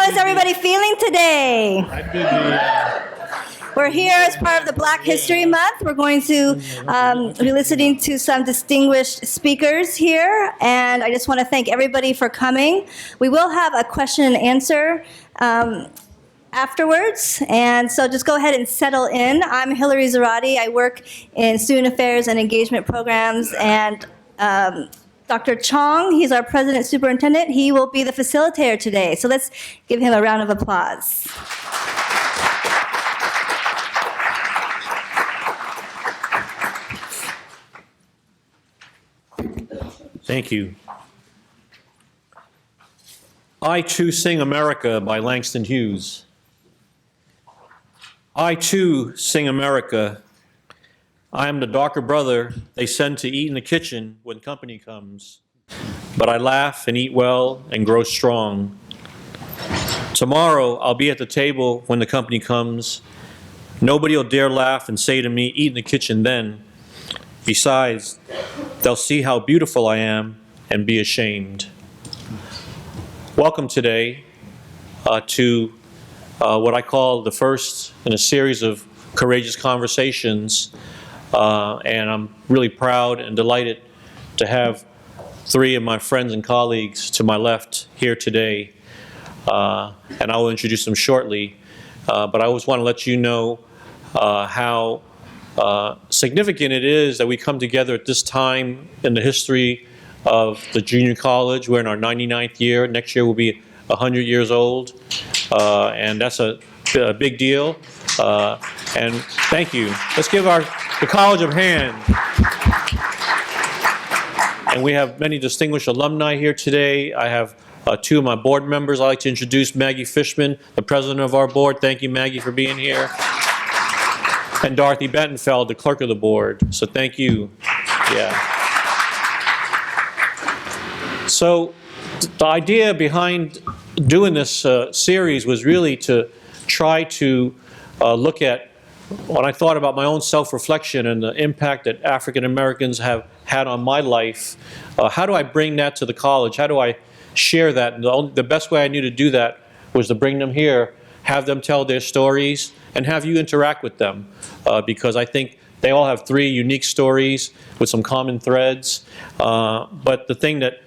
How is everybody feeling today? We're here as part of the Black History Month. We're going to be listening to some distinguished speakers here, and I just want to thank everybody for coming. We will have a question and answer afterwards, and so just go ahead and settle in. I'm Hillary Zarate. I work in student affairs and engagement programs, and Dr. Chong, he's our president superintendent. He will be the facilitator today. So let's give him a round of applause. Thank you. I Too Sing America by Langston Hughes. I too sing America. I am the darker brother they send to eat in the kitchen when company comes. But I laugh and eat well and grow strong. Tomorrow I'll be at the table when the company comes. Nobody will dare laugh and say to me, eat in the kitchen then. Besides, they'll see how beautiful I am and be ashamed. Welcome today to what I call the first in a series of courageous conversations. And I'm really proud and delighted to have three of my friends and colleagues to my left here today. And I will introduce them shortly. But I always want to let you know how significant it is that we come together at this time in the history of the junior college. We're in our 99th year. Next year we'll be 100 years old. And that's a big deal. And thank you. Let's give the college a hand. And we have many distinguished alumni here today. I have two of my board members. I'd like to introduce Maggie Fishman, the president of our board. Thank you, Maggie, for being here. And Dorothy Bentonfeld, the clerk of the board. So thank you. Yeah. So the idea behind doing this series was really to try to look at, when I thought about my own self-reflection and the impact that African Americans have had on my life, how do I bring that to the college? How do I share that? And the best way I knew to do that was to bring them here, have them tell their stories, and have you interact with them. Because I think they all have three unique stories with some common threads. But the thing that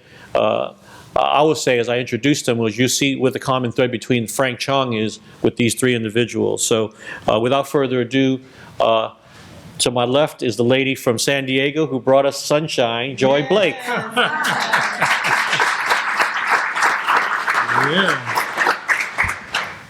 I will say as I introduced them was, you see what the common thread between Frank Chong is with these three individuals. So without further ado, to my left is the lady from San Diego who brought us sunshine, Joy Blake.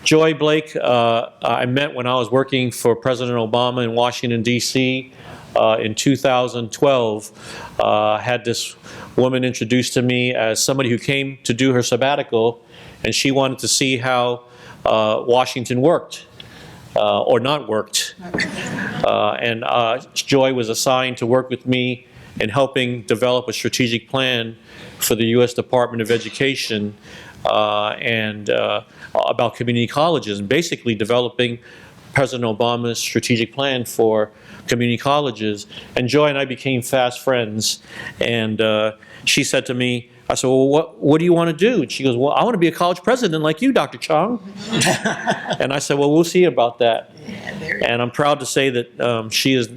Joy Blake, I met when I was working for President Obama in Washington, D.C. In 2012. Had this woman introduced to me as somebody who came to do her sabbatical, and she wanted to see how Washington worked, or not worked. And Joy was assigned to work with me in helping develop a strategic plan for the U.S. Department of Education and about community colleges, and basically developing President Obama's strategic plan for community colleges. And Joy and I became fast friends. And she said to me, I said, well, what do you want to do? And she goes, well, I want to be a college president like you, Dr. Chong. And I said, well, we'll see about that. And I'm proud to say that she is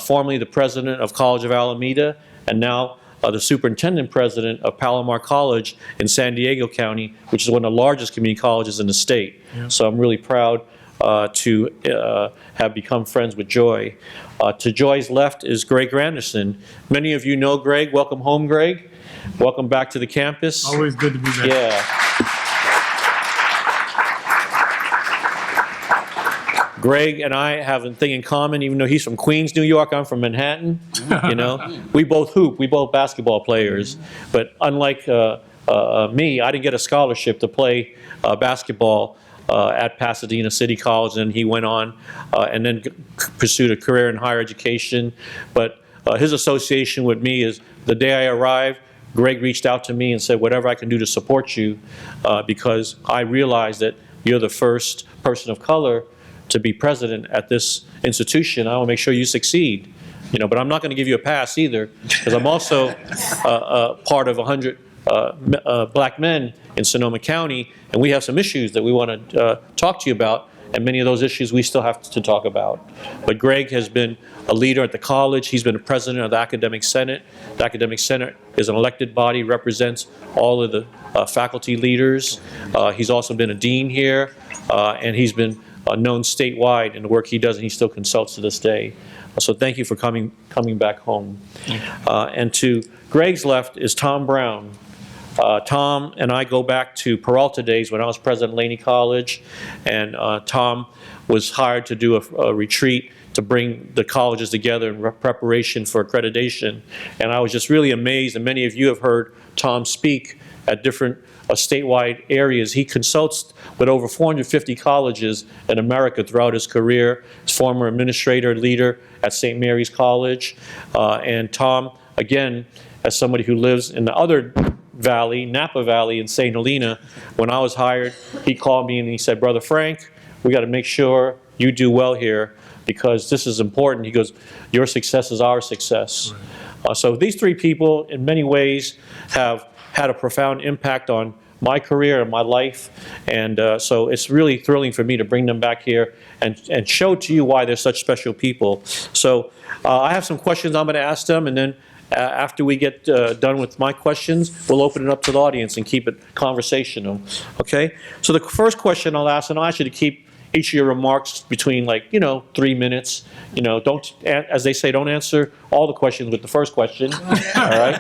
formerly the president of College of Alameda, and now the superintendent president of Palomar College in San Diego County, which is one of the largest community colleges in the state. Yeah. So I'm really proud to have become friends with Joy. To Joy's left is Greg Granderson. Many of you know Greg. Welcome home, Greg. Welcome back to the campus. Always good to be back. Yeah. Greg and I have a thing in common, even though he's from Queens, New York, I'm from Manhattan. You know, we both hoop, we both basketball players. But unlike me, I didn't get a scholarship to play basketball at Pasadena City College, and he went on and then pursued a career in higher education. But his association with me is the day I arrived, Greg reached out to me and said, whatever I can do to support you, because I realized that you're the first person of color to be president at this institution. I want to make sure you succeed. You know, but I'm not going to give you a pass either, because I'm also part of 100 black men in Sonoma County, and we have some issues that we want to talk to you about, and many of those issues we still have to talk about. But Greg has been a leader at the college. He's been a president of the Academic Senate. The Academic Senate is an elected body, represents all of the faculty leaders. He's also been a dean here, and he's been known statewide in the work he does, and he still consults to this day. So thank you for coming back home. And to Greg's left is Tom Brown. Tom and I go back to Peralta days when I was president of Laney College, and Tom was hired to do a retreat to bring the colleges together in preparation for accreditation. And I was just really amazed, and many of you have heard Tom speak at different statewide areas. He consults with over 450 colleges in America throughout his career. He's former administrator, leader at St. Mary's College. And Tom, again, as somebody who lives in the other valley, Napa Valley in St. Helena, when I was hired, he called me and he said, "Brother Frank, we got to make sure you do well here because this is important." He goes, "Your success is our success." So these three people, in many ways, have had a profound impact on my career and my life, and so it's really thrilling for me to bring them back here and show to you why they're such special people. So I have some questions I'm going to ask them, and then after we get done with my questions, we'll open it up to the audience and keep it conversational, okay? So the first question I'll ask, and I'll ask you to keep each of your remarks between 3 minutes. Don't, as they say, don't answer all the questions with the first question, all right?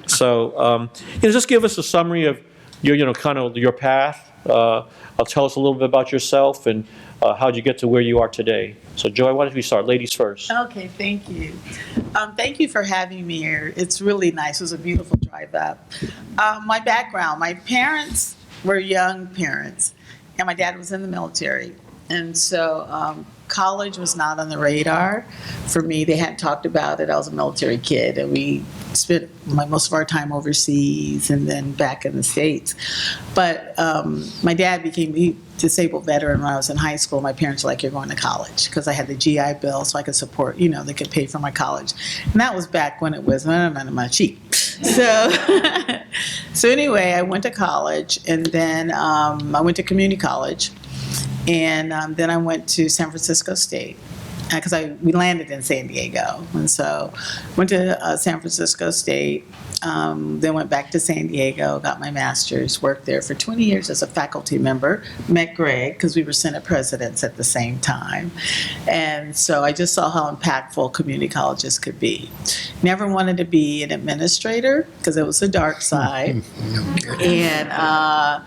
So, just give us a summary of your, kind of your path. I'll tell us a little bit about yourself and how'd you get to where you are today. So Joy, why don't we start? Ladies first. Okay, thank you. Thank you for having me here. It's really nice. It was a beautiful drive up. My background, my parents were young parents, and my dad was in the military. And so college was not on the radar for me. They hadn't talked about it. I was a military kid, and we spent most of our time overseas and then back in the States. But my dad became a disabled veteran when I was in high school. My parents were like, "You're going to college," because I had the GI Bill so I could support, they could pay for my college. And that was back when it was cheap. So, so anyway, I went to college, and then I went to community college. And then I went to San Francisco State because we landed in San Diego. And so went to San Francisco State, then went back to San Diego, got my master's, worked there for 20 years as a faculty member, met Greg because we were Senate presidents at the same time. And so I just saw how impactful community colleges could be. Never wanted to be an administrator because it was the dark side. And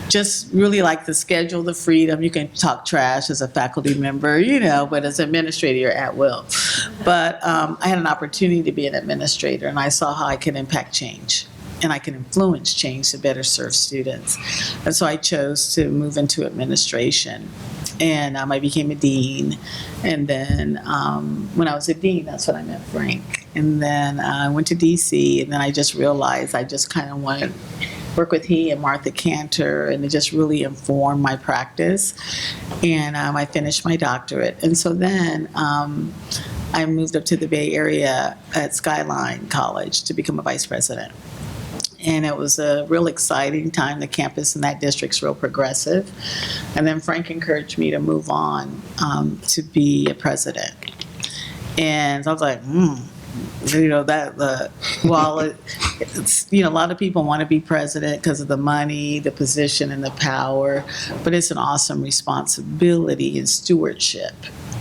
just really like the schedule, the freedom. You can talk trash as a faculty member, but as an administrator, you're at will. But I had an opportunity to be an administrator, and I saw how I could impact change, and I can influence change to better serve students. And so I chose to move into administration. And I became a dean. And then when I was a dean, that's when I met Frank. And then I went to DC, and then I just realized I just kind of wanted work with he and Martha Cantor, and it just really informed my practice. And I finished my doctorate. And so then I moved up to the Bay Area at Skyline College to become a vice president. And it was a real exciting time. The campus in that district's real progressive. And then Frank encouraged me to move on to be a president. And so I was like, a lot of people want to be president because of the money, the position, and the power, but it's an awesome responsibility and stewardship,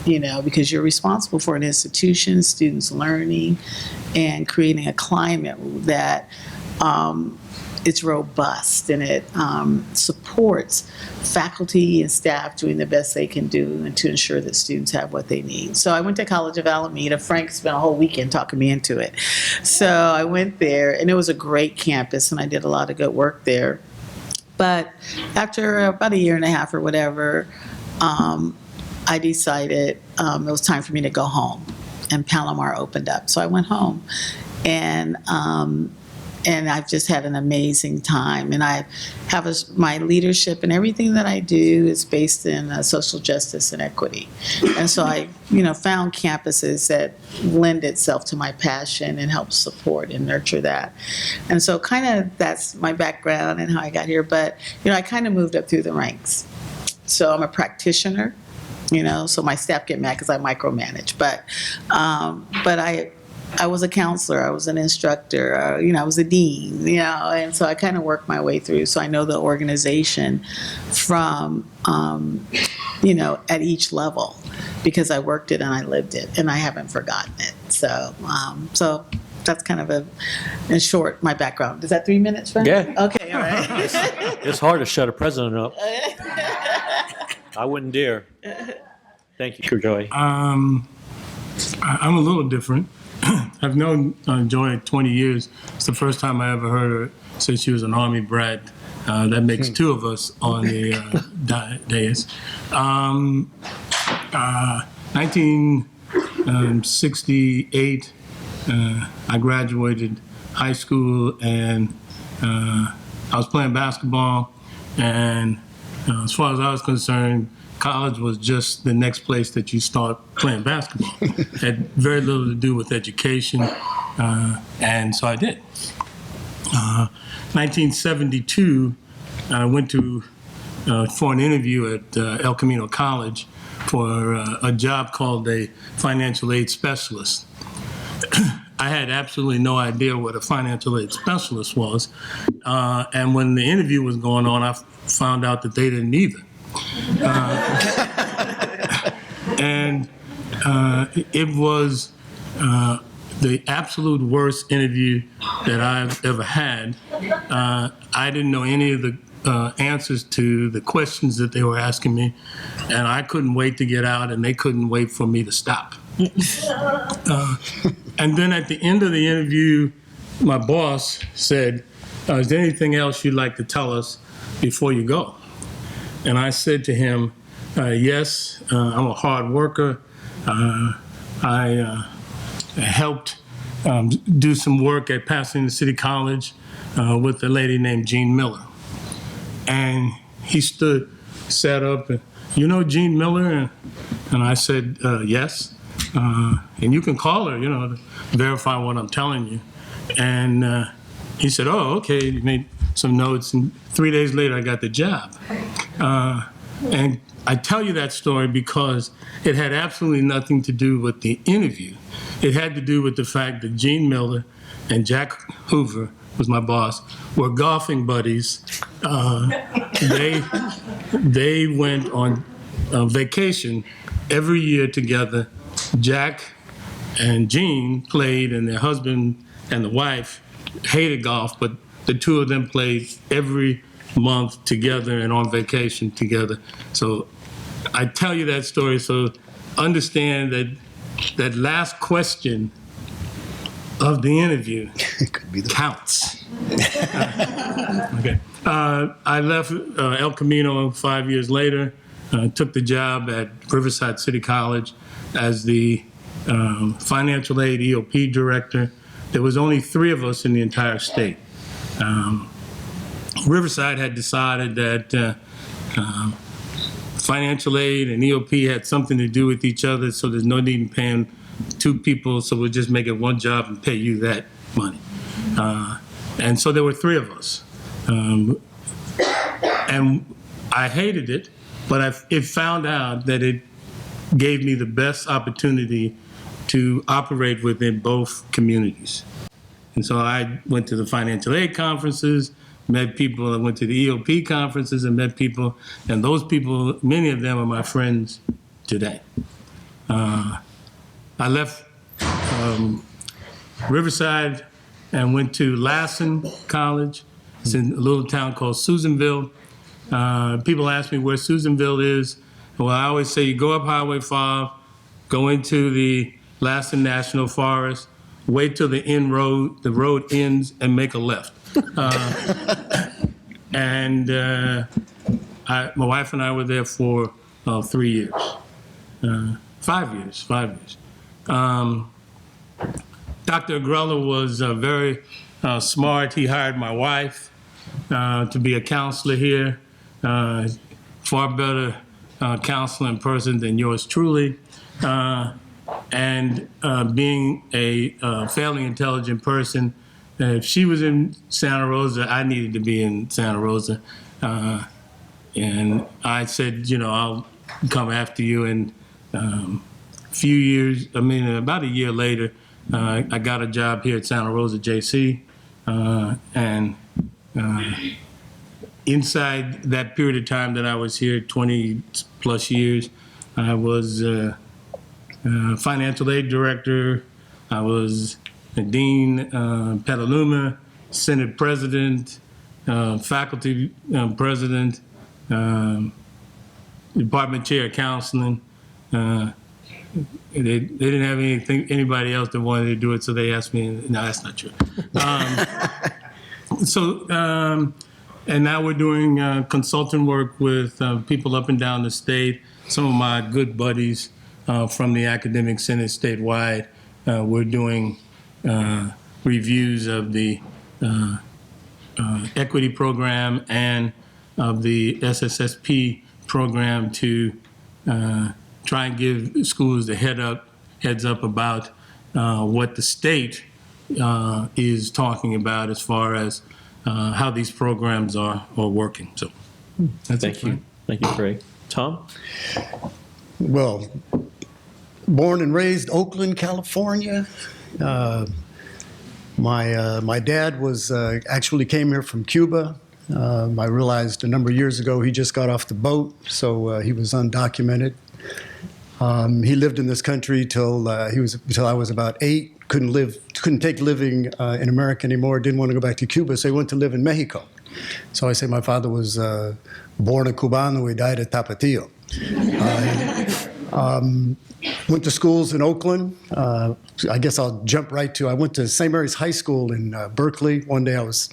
because you're responsible for an institution, students learning, and creating a climate that it's robust and it supports faculty and staff doing the best they can do and to ensure that students have what they need. So I went to College of Alameda. Frank spent a whole weekend talking me into it. So I went there, and it was a great campus, and I did a lot of good work there. But after about a year and a half or whatever, I decided it was time for me to go home, and Palomar opened up. So I went home, and and I've just had an amazing time. And I have my leadership and everything that I do is based in social justice and equity. And so I, found campuses that lend itself to my passion and help support and nurture that. And so kind of that's my background and how I got here. But, I kind of moved up through the ranks. So I'm a practitioner, so my staff get mad because I micromanage. But I was a counselor, I was an instructor, I was a dean, and so I kind of worked my way through. So I know the organization from, at each level because I worked it and I lived it and I haven't forgotten it. So, that's kind of in short, my background. Is that 3 minutes, Frank? Yeah. Okay, all right. It's hard to shut a president up. I wouldn't dare. Thank you, Joy. I'm a little different. I've known Joy 20 years. It's the first time I ever heard her since she was an Army brat. That makes two of us on the dais. 1968, I graduated high school and I was playing basketball. And as far as I was concerned, college was just the next place that you start playing basketball. It had very little to do with education, and so I did. 1972, I went for an interview at El Camino College for a job called a financial aid specialist. I had absolutely no idea what a financial aid specialist was, and when the interview was going on, I found out that they didn't either. And it was the absolute worst interview that I've ever had. I didn't know any of the answers to the questions that they were asking me, and I couldn't wait to get out, and they couldn't wait for me to stop. And then at the end of the interview, my boss said, is there anything else you'd like to tell us before you go? And I said to him, yes, I'm a hard worker. I helped do some work at Pasadena City College with a lady named Jean Miller. And he sat up, and, you know Jean Miller? And I said, yes. And you can call her, to verify what I'm telling you. And he said, oh, okay. He made some notes, and 3 days later, I got the job. And I tell you that story because it had absolutely nothing to do with the interview. It had to do with the fact that Jean Miller and Jack Hoover, was my boss, were golfing buddies. They went on vacation every year together. Jack and Jean played, and their husband and the wife hated golf, but the two of them played every month together and on vacation together. So I tell you that story so understand that last question of the interview counts. Okay. I left El Camino 5 years later, took the job at Riverside City College as the financial aid EOP director. There was only 3 of us in the entire state. Riverside had decided that financial aid and EOP had something to do with each other, so there's no need in paying 2 people, so we'll just make it one job and pay you that money. And so there were 3 of us. And I hated it, but it found out that it gave me the best opportunity to operate within both communities. And so I went to the financial aid conferences, met people, I went to the EOP conferences and met people, and those people, many of them are my friends today. I left Riverside and went to Lassen College. It's in a little town called Susanville. People ask me where Susanville is. Well, I always say you go up Highway 5, go into the Lassen National Forest, wait till the road ends, and make a left. And my wife and I were there for 3 years. 5 years. Dr. Agrella was very smart, he hired my wife to be a counselor here. Far better counseling person than yours truly. And being a fairly intelligent person, if she was in Santa Rosa, I needed to be in Santa Rosa. And I said, I'll come after you. And about a year later, I got a job here at Santa Rosa JC. And inside that period of time that I was here, 20 plus years, I was financial aid director. I was a dean, Petaluma, Senate president, faculty president, department chair of counseling. They didn't have anybody else that wanted to do it, so they asked me. No, that's not true. And now we're doing consulting work with people up and down the state. Some of my good buddies from the Academic Senate statewide. We're doing reviews of the equity program and of the SSSP program to try and give schools the heads up about what the state is talking about as far as how these programs are working. So that's Thank you. Thank you, Craig. Tom? Well, born and raised Oakland, California. My dad was actually came here from Cuba. I realized a number of years ago he just got off the boat, so he was undocumented. He lived in this country till I was about 8. Couldn't take living in America anymore. Didn't want to go back to Cuba, so he went to live in Mexico. So I say my father was born a Cubano. He died at Tapatio. Went to schools in Oakland. I guess I'll jump right to, I went to St. Mary's High School in Berkeley. One day I was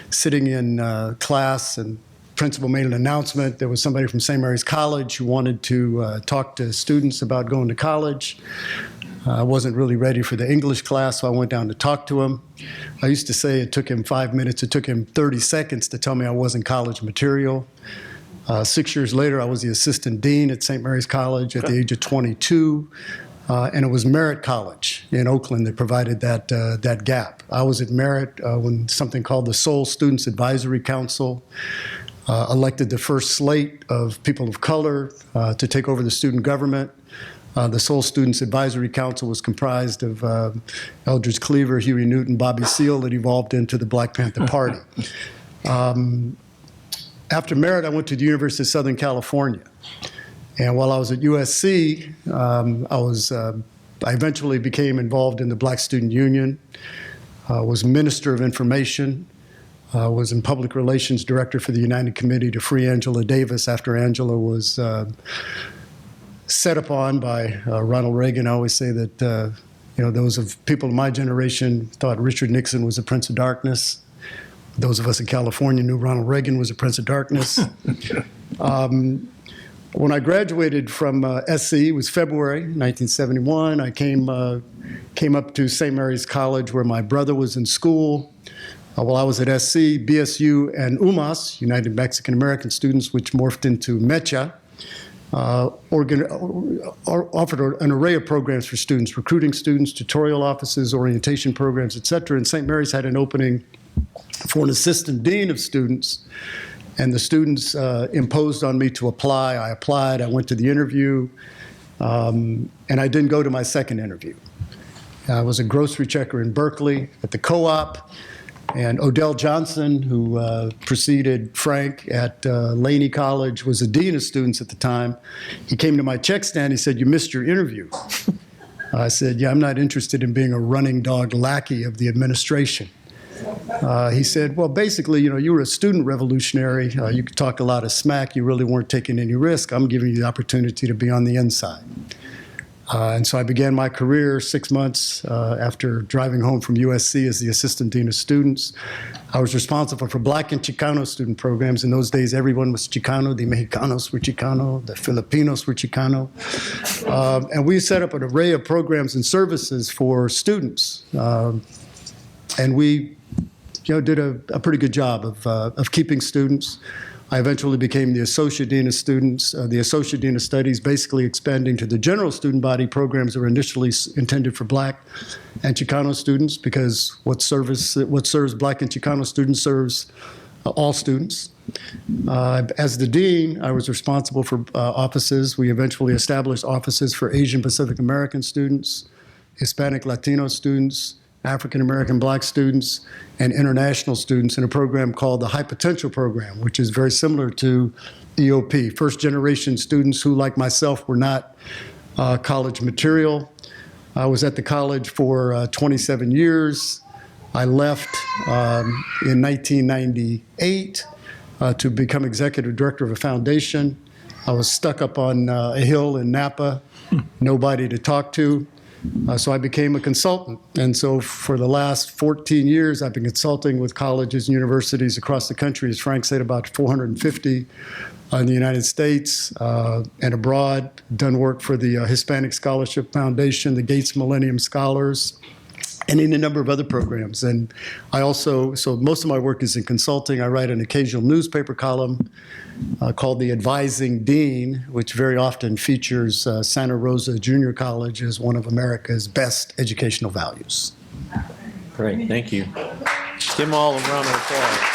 sitting in class and principal made an announcement. There was somebody from St. Mary's College who wanted to talk to students about going to college. I wasn't really ready for the English class, so I went down to talk to him. I used to say it took him 5 minutes. It took him 30 seconds to tell me I wasn't college material. 6 years later, I was the assistant dean at St. Mary's College at the age of 22, and it was Merritt College in Oakland that provided that gap. I was at Merritt when something called the Seoul Students Advisory Council elected the first slate of people of color to take over the student government. The Seoul Students Advisory Council was comprised of Eldridge Cleaver, Huey Newton, Bobby Seale, that evolved into the Black Panther Party. After Merritt, I went to the University of Southern California. And while I was at USC, I eventually became involved in the Black Student Union, was Minister of Information, was in Public Relations Director for the United Committee to free Angela Davis after Angela was set upon by Ronald Reagan. I always say that those of people in my generation thought Richard Nixon was a Prince of Darkness. Those of us in California knew Ronald Reagan was a Prince of Darkness. When I graduated from SC, it was February 1971. I came up to St. Mary's College where my brother was in school. While I was at SC, BSU and UMAS, United Mexican American Students, which morphed into MECHA, offered an array of programs for students, recruiting students, tutorial offices, orientation programs, et cetera. And St. Mary's had an opening for an assistant dean of students, and the students imposed on me to apply. I applied, I went to the interview, and I didn't go to my second interview. I was a grocery checker in Berkeley at the Co-op, and Odell Johnson, who preceded Frank at Laney College, was a dean of students at the time. He came to my check stand, he said, "You missed your interview." I said, "Yeah, I'm not interested in being a running dog lackey of the administration." He said, "Well, basically, you were a student revolutionary. You could talk a lot of smack. You really weren't taking any risk. I'm giving you the opportunity to be on the inside." And so I began my career 6 months after driving home from USC as the assistant dean of students. I was responsible for Black and Chicano student programs. In those days, everyone was Chicano. The Mexicanos were Chicano. The Filipinos were Chicano. And we set up an array of programs and services for students. And we did a pretty good job of keeping students. I eventually became the Associate Dean of Students, the Associate Dean of Studies, basically expanding to the general student body programs that were initially intended for Black and Chicano students, because what serves Black and Chicano students serves all students. As the dean, I was responsible for offices. We eventually established offices for Asian Pacific American students, Hispanic Latino students, African American Black students, and international students in a program called the High Potential Program, which is very similar to EOP. First generation students who, like myself, were not college material. I was at the college for 27 years. I left in 1998 to become executive director of a foundation. I was stuck up on a hill in Napa, nobody to talk to. So I became a consultant. And so for the last 14 years, I've been consulting with colleges and universities across the country. As Frank said, about 450 in the United States and abroad. Done work for the Hispanic Scholarship Foundation, the Gates Millennium Scholars, and in a number of other programs. And I also, so most of my work is in consulting. I write an occasional newspaper column called The Advising Dean, which very often features Santa Rosa Junior College as one of America's best educational values. Great, thank you. Give them all a round of applause.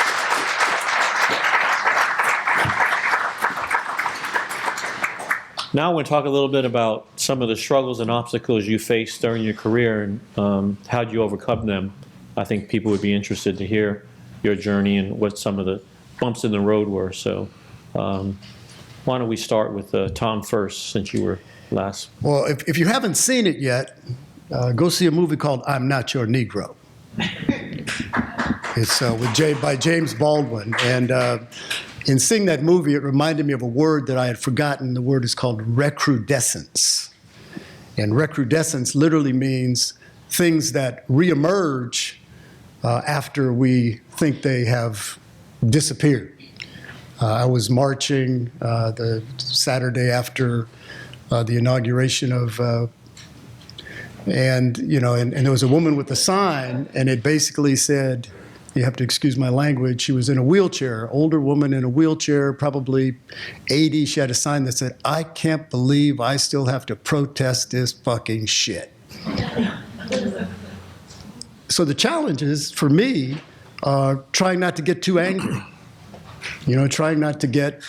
Now I want to talk a little bit about some of the struggles and obstacles you faced during your career and how did you overcome them. I think people would be interested to hear your journey and what some of the bumps in the road were. So why don't we start with Tom first, since you were last. Well, if you haven't seen it yet, go see a movie called I'm Not Your Negro. It's by James Baldwin. And in seeing that movie, it reminded me of a word that I had forgotten. The word is called recrudescence. And recrudescence literally means things that reemerge after we think they have disappeared. I was marching the Saturday after the inauguration of, and there was a woman with a sign, and it basically said, you have to excuse my language, she was in a wheelchair, older woman in a wheelchair, probably 80. She had a sign that said, I can't believe I still have to protest this fucking shit. So the challenge is, for me, trying not to get too angry. Trying not to get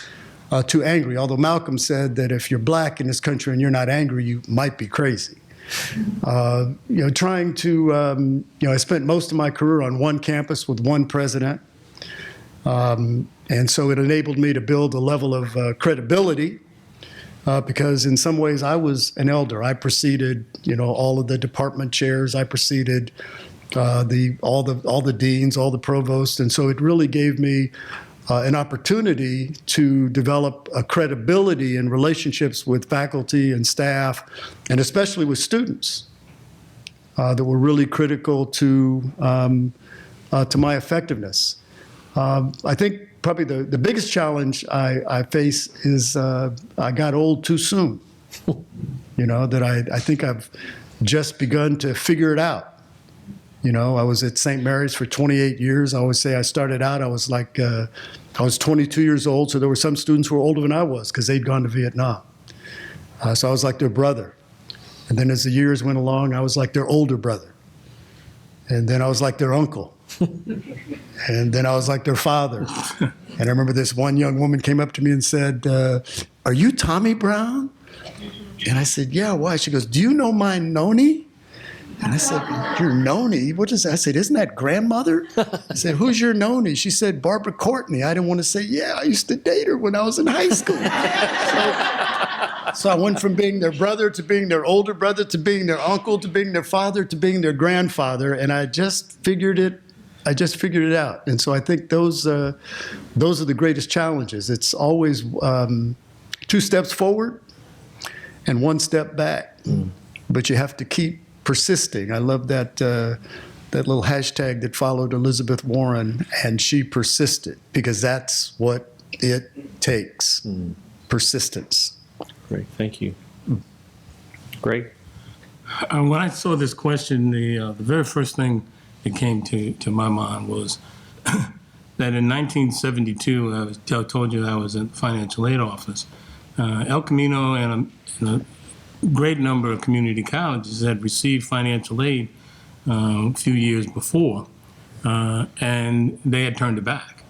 too angry. Although Malcolm said that if you're Black in this country and you're not angry, you might be crazy. Trying to, I spent most of my career on one campus with one president. And so it enabled me to build a level of credibility because in some ways I was an elder. I preceded, all of the department chairs. I preceded all the deans, all the provosts. And so it really gave me an opportunity to develop a credibility in relationships with faculty and staff, and especially with students that were really critical to my effectiveness. I think probably the biggest challenge I face is I got old too soon. That I think I've just begun to figure it out. I was at St. Mary's for 28 years. I always say I started out, I was 22 years old, so there were some students who were older than I was because they'd gone to Vietnam. So I was like their brother. And then as the years went along, I was like their older brother. And then I was like their uncle. And then I was like their father. And I remember this one young woman came up to me and said, are you Tommy Brown? And I said, yeah, why? She goes, do you know my Noni? And I said, your Noni? What is that? I said, isn't that grandmother? I said, who's your Noni? She said, Barbara Courtney. I didn't want to say, yeah, I used to date her when I was in high school. So I went from being their brother to being their older brother to being their uncle to being their father to being their grandfather. And I just figured it out. And so I think those are the greatest challenges. It's always 2 steps forward and 1 step back. But you have to keep persisting. I love that little hashtag that followed Elizabeth Warren, and she persisted, because that's what it takes. Persistence. Great, thank you. Great. When I saw this question, the very first thing that came to my mind was that in 1972, I told you I was in the financial aid office. El Camino and a great number of community colleges had received financial aid a few years before, and they had turned it back.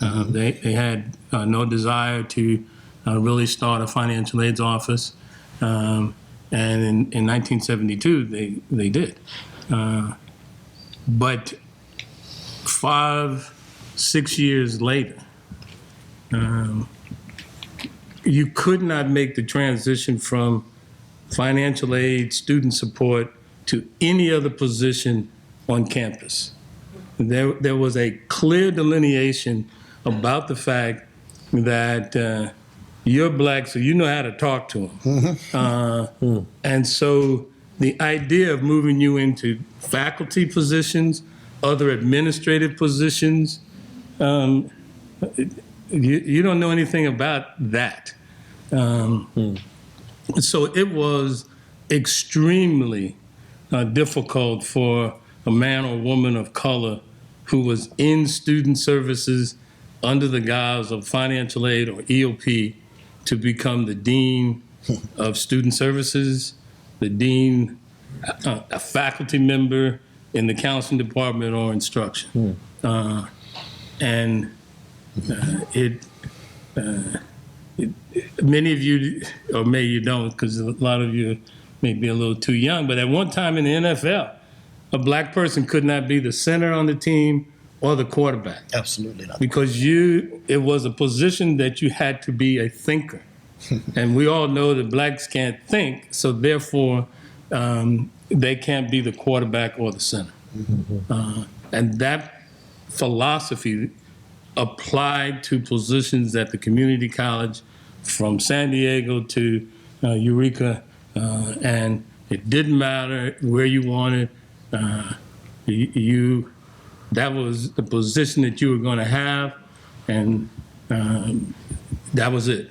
They had no desire to really start a financial aid office, and in 1972 they did. But 5-6 years later, you could not make the transition from financial aid, student support, to any other position on campus. There was a clear delineation about the fact that you're black, so you know how to talk to them. And so the idea of moving you into faculty positions, other administrative positions, you don't know anything about that. So it was extremely difficult for a man or woman of color who was in student services under the guise of financial aid or EOP to become the dean of student services, the dean, a faculty member in the counseling department or instruction. Many of you, or maybe you don't, because a lot of you may be a little too young, but at one time in the NFL, a black person could not be the center on the team or the quarterback. Absolutely not. Because it was a position that you had to be a thinker. And we all know that blacks can't think, so therefore they can't be the quarterback or the center. And that philosophy applied to positions at the community college from San Diego to Eureka, and it didn't matter where you wanted. That was the position that you were going to have, and that was it.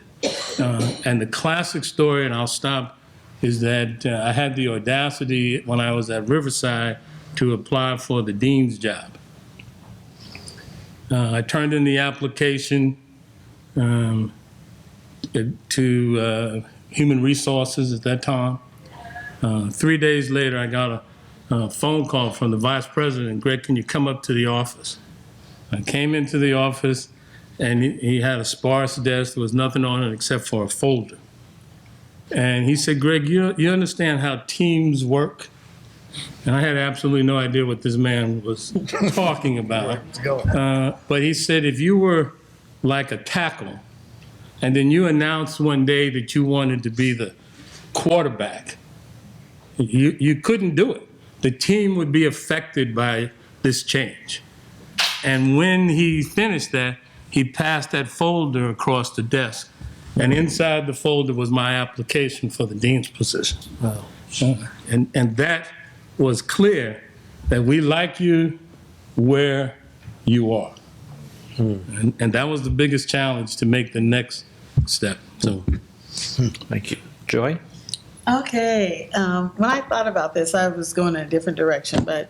And the classic story, and I'll stop, is that I had the audacity when I was at Riverside to apply for the dean's job. I turned in the application to Human Resources at that time. 3 days later, I got a phone call from the vice president. Greg, can you come up to the office? I came into the office, and he had a sparse desk. There was nothing on it except for a folder. And he said, Greg, you understand how teams work? And I had absolutely no idea what this man was talking about. But he said, if you were like a tackle, and then you announced one day that you wanted to be the quarterback, you couldn't do it. The team would be affected by this change. And when he finished that, he passed that folder across the desk. And inside the folder was my application for the dean's position. Wow. And that was clear that we like you where you are. And that was the biggest challenge to make the next step. So, Thank you. Joy? Okay. When I thought about this, I was going in a different direction, but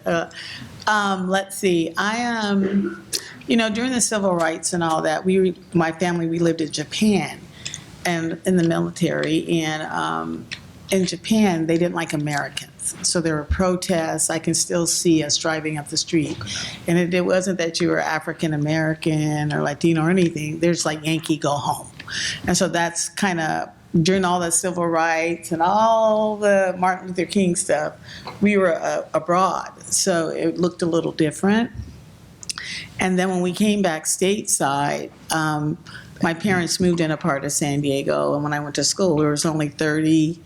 let's see. I am, during the civil rights and all that, my family, we lived in Japan and in the military, and in Japan, they didn't like Americans. So there were protests. I can still see us driving up the street. And it wasn't that you were African American or Latino or anything. There's like Yankee, go home. And so that's kind of, during all the civil rights and all the Martin Luther King stuff, we were abroad. So it looked a little different. And then when we came back stateside, my parents moved in a part of San Diego. And when I went to school, there was only 30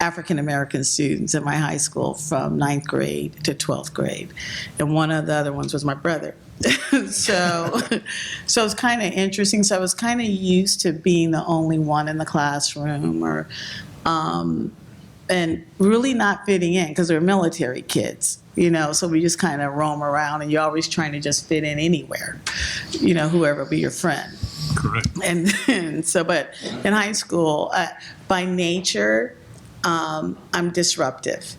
African-American students in my high school from 9th grade to 12th grade. And one of the other ones was my brother. So it's kind of interesting. So I was kind of used to being the only one in the classroom, or and really not fitting in because they're military kids, so we just kind of roam around, and you're always trying to just fit in anywhere, whoever be your friend. correct. And so, but in high school, by nature, I'm disruptive.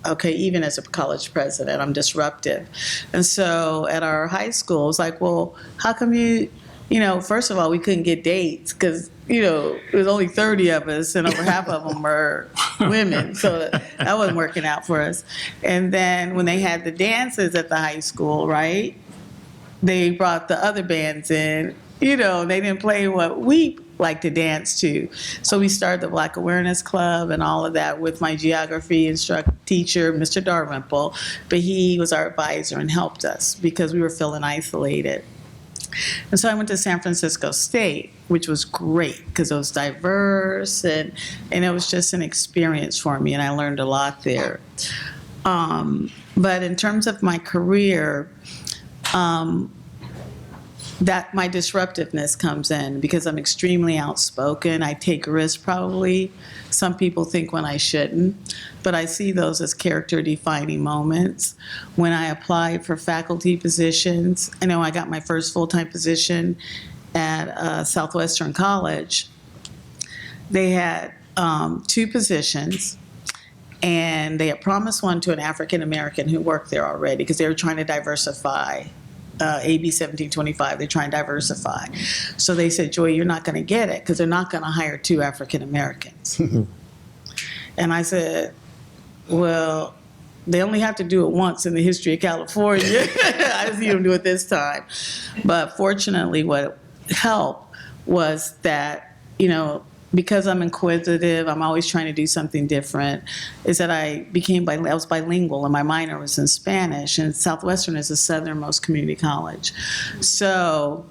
Okay, even as a college president, I'm disruptive. And so at our high school, it's like, well, how come first of all, we couldn't get dates because, it was only 30 of us and over half of them were women. So that wasn't working out for us. And then when they had the dances at the high school, right, they brought the other bands in, they didn't play what we like to dance to. So we started the Black Awareness Club and all of that with my geography teacher, Mr. Darwimple, but he was our advisor and helped us because we were feeling isolated. And so I went to San Francisco State, which was great because it was diverse and it was just an experience for me, and I learned a lot there. But in terms of my career, that my disruptiveness comes in because I'm extremely outspoken. I take risks probably. Some people think when I shouldn't, but I see those as character defining moments. When I applied for faculty positions, I know I got my first full-time position at Southwestern College. They had 2 positions, and they had promised one to an African American who worked there already because they were trying to diversify. AB 1725, they're trying to diversify. So they said, Joy, you're not going to get it because they're not going to hire 2 African Americans. And I said, well, they only have to do it once in the history of California. I didn't see them do it this time. But fortunately, what helped was that, because I'm inquisitive, I'm always trying to do something different, is that I was bilingual and my minor was in Spanish, and Southwestern is the southernmost community college. So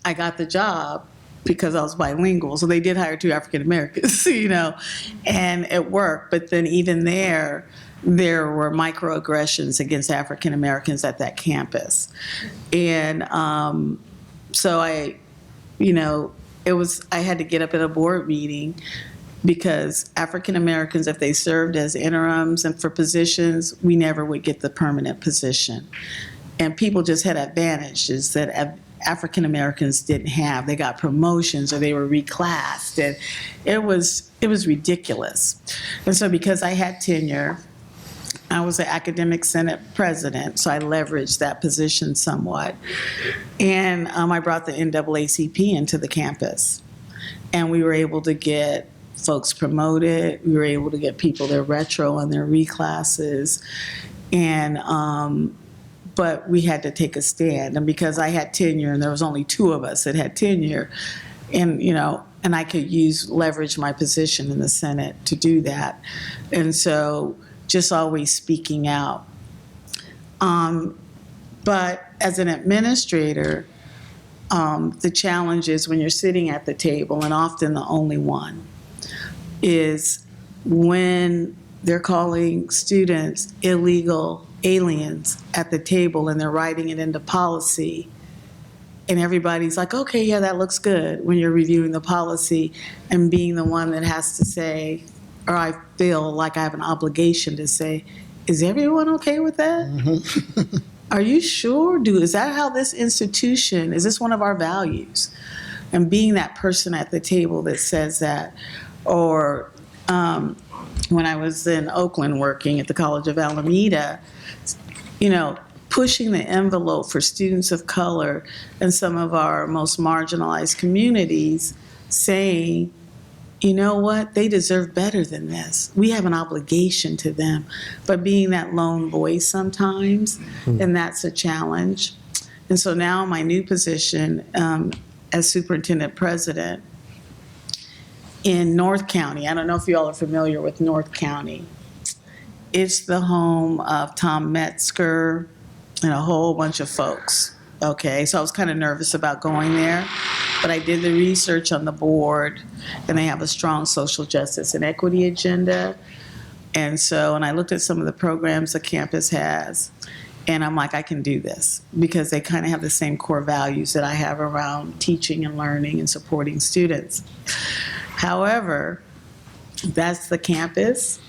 I got the job because I was bilingual. So they did hire 2 African Americans, and it worked. But then even there were microaggressions against African Americans at that campus. And so I had to get up at a board meeting because African Americans, if they served as interims and for positions, we never would get the permanent position. And people just had advantages that African Americans didn't have. They got promotions or they were reclassed, and it was ridiculous. And so because I had tenure, I was the academic senate president, so I leveraged that position somewhat. And I brought the NAACP into the campus. And we were able to get folks promoted. We were able to get people their retro and their reclasses. And, but we had to take a stand. And because I had tenure and there was only 2 of us that had tenure, and, and I could leverage my position in the Senate to do that. And so just always speaking out. But as an administrator, the challenge is when you're sitting at the table, and often the only one, is when they're calling students illegal aliens at the table and they're writing it into policy. And everybody's like, okay, yeah, that looks good, when you're reviewing the policy and being the one that has to say, or I feel like I have an obligation to say, is everyone okay with that? Mm-hmm. Are you sure? Is that how this institution, is this one of our values? And being that person at the table that says that. Or when I was in Oakland working at the College of Alameda, pushing the envelope for students of color and some of our most marginalized communities, saying, you know what, they deserve better than this. We have an obligation to them. But being that lone voice sometimes, and that's a challenge. And so now my new position as superintendent president in North County, I don't know if you all are familiar with North County. It's the home of Tom Metzger and a whole bunch of folks. Okay, so I was kind of nervous about going there, but I did the research on the board, and they have a strong social justice and equity agenda. And I looked at some of the programs the campus has, and I'm like, I can do this, because they kind of have the same core values that I have around teaching and learning and supporting students. However, that's the campus,